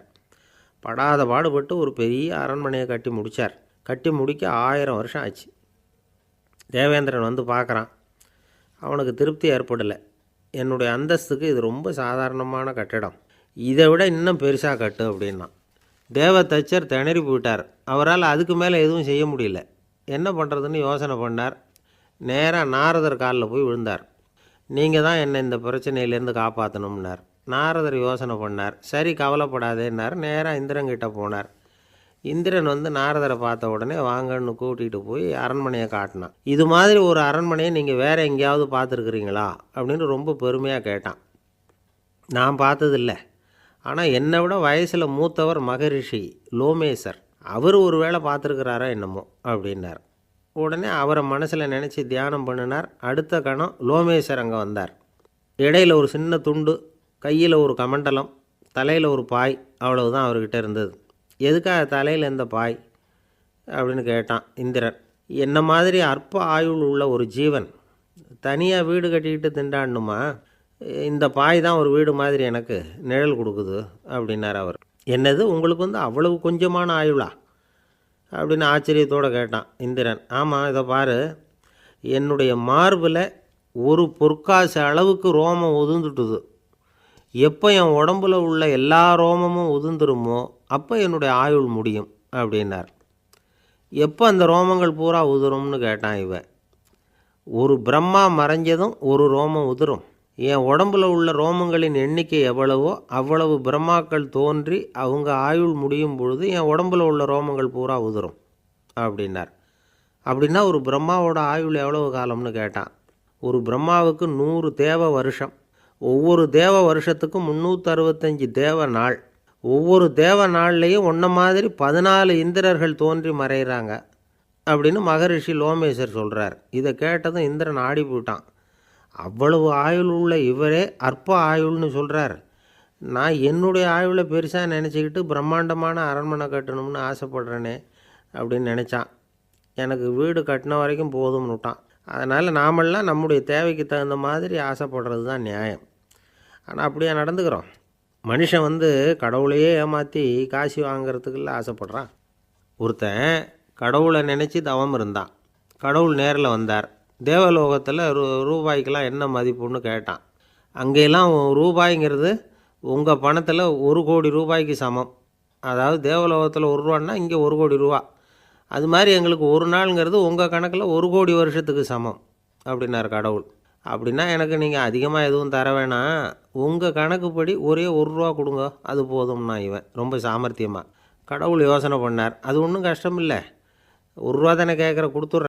படாத பாடுபட்டு ஒரு பெரிய அரண்மனையை கட்டி முடித்தார். கட்டி முடிக்க 1000 வருஷம் ஆச்சு. தேவேந்திரன் பார்க்குறான். அவனுக்கு திருப்தி ஏற்படலை. என்னுடைய அந்தஸ்துக்கு இது ரொம்ப சாதாரணமான கட்டிடம், இதை விட இன்னும் பெருசாக கட்டு அப்படின்னா. தேவ தச்சர் திணறி போயிட்டார். அவரால் அதுக்கு மேலே எதுவும் செய்ய முடியல. என்ன பண்ணுறதுன்னு யோசனை பண்ணார். நேராக நாரதர் காலில் போய் விழுந்தார். நீங்கள் தான் என்னை இந்த பிரச்சனையிலேருந்து காப்பாற்றணும்னார். நாரதர் யோசனை பண்ணார். சரி கவலைப்படாதேன்னார். நேராக இந்திரன்கிட்ட போனார். இந்திரன் நாரதரை பார்த்த உடனே வாங்கன்னு கூட்டிகிட்டு போய் அரண்மனையை காட்டினான். இது மாதிரி ஒரு அரண்மனையை நீங்கள் வேறு எங்கேயாவது பார்த்துருக்குறீங்களா அப்படின்னு ரொம்ப பெருமையாக கேட்டான். நான் பார்த்ததில்லை, ஆனால் என்னை விட வயசில் மூத்தவர் மகரிஷி லோமேசர், அவர் ஒரு வேளை பார்த்துருக்கிறாரா என்னமோ அப்படின்னார். உடனே அவரை மனசில் நினச்சி தியானம் பண்ணினார். அடுத்த கணம் லோமேசர் அங்கே வந்தார். இடையில் ஒரு சின்ன துண்டு, கையில் ஒரு கமண்டலம், தலையில் ஒரு பாய், அவ்வளவுதான் அவர்கிட்ட இருந்தது. எதுக்காக தலையில் எந்த பாய் அப்படின்னு கேட்டான் இந்திரன். என்ன மாதிரி அற்ப ஆயுள் உள்ள ஒரு ஜீவன் தனியாக வீடு கட்டிக்கிட்டு திண்டாடணுமா? இந்த பாய் தான் ஒரு வீடு மாதிரி எனக்கு நிழல் கொடுக்குது அப்படின்னார் அவர். என்னது, உங்களுக்கு அவ்வளவு கொஞ்சமான ஆயுளா அப்படின்னு ஆச்சரியத்தோடு கேட்டான் இந்திரன். ஆமாம், இதை பாரு, என்னுடைய மார்பில் ஒரு பொற்காசு அளவுக்கு ரோமம் உதிர்ந்துட்டுது. எப்போ என் உடம்புல உள்ள எல்லா ரோமமும் உதிர்ந்துருமோ அப்போ என்னுடைய ஆயுள் முடியும் அப்படின்னார். எப்போ அந்த ரோமங்கள் பூரா உதிரும்னு கேட்டான் இவன். ஒரு பிரம்மா மறைஞ்சதும் ஒரு ரோமம் உதிரும். என் உடம்புல உள்ள ரோமங்களின் எண்ணிக்கை எவ்வளவோ அவ்வளவு பிரம்மாக்கள் தோன்றி அவங்க ஆயுள் முடியும் பொழுது என் உடம்புல உள்ள ரோமங்கள் பூரா உதிரும் அப்படின்னார். அப்படின்னா ஒரு பிரம்மாவோட ஆயுள் எவ்வளவு காலம்னு கேட்டான். ஒரு பிரம்மாவுக்கு 100 தேவ வருஷம். ஒவ்வொரு தேவ வருஷத்துக்கும் 365 தேவ நாள். ஒவ்வொரு தேவ நாள்லேயும் ஒன்றை மாதிரி 14 இந்திரர்கள் தோன்றி மறைகிறாங்க அப்படின்னு மகரிஷி லோமேசர் சொல்கிறார். இதை கேட்டதும் இந்திரன் ஆடி போயிட்டான். அவ்வளவு ஆயுள் உள்ள இவரே அற்ப ஆயுள்னு சொல்கிறார். நான் என்னுடைய ஆயுளை பெருசாக நினச்சிக்கிட்டு பிரம்மாண்டமான அரண்மனை கட்டணும்னு ஆசைப்படுறேனே அப்படின்னு நினச்சான். எனக்கு வீடு கட்டின வரைக்கும் போதும்னு விட்டான். அதனால் நாமெல்லாம் நம்முடைய தேவைக்கு தகுந்த மாதிரி ஆசைப்படுறது தான் நியாயம். ஆனால் அப்படியே நடந்துக்கிறோம். மனுஷன் கடவுளையே ஏமாற்றி காசு வாங்கிறதுக்குள்ள ஆசைப்படுறான். ஒருத்தன் கடவுளை நினச்சி தவம் இருந்தான். கடவுள் நேரில் வந்தார். தேவலோகத்தில் ரூபாய்க்கெல்லாம் என்ன மதிப்புன்னு கேட்டான். அங்கெல்லாம் ரூபாய்ங்கிறது உங்கள் பணத்தில் 1 கோடி ரூபாய்க்கு சமம். அதாவது தேவலோகத்தில் 1 ரூபான்னா இங்கே 1 கோடி ரூபா. அது மாதிரி எங்களுக்கு ஒரு நாளுங்கிறது உங்கள் கணக்கில் 1 கோடி வருஷத்துக்கு சமம் அப்படின்னார் கடவுள். அப்படின்னா எனக்கு நீங்கள் அதிகமாக எதுவும் தர வேணாம், உங்கள் கணக்குப்படி ஒரே 1 ரூபா கொடுங்க, அது போதும்னா இவன் ரொம்ப சாமர்த்தியமாக. கடவுள் யோசனை பண்ணார். அது ஒன்றும் கஷ்டம் இல்லை, 1 ரூபா தானே கேட்குற, கொடுத்துட்றேன்.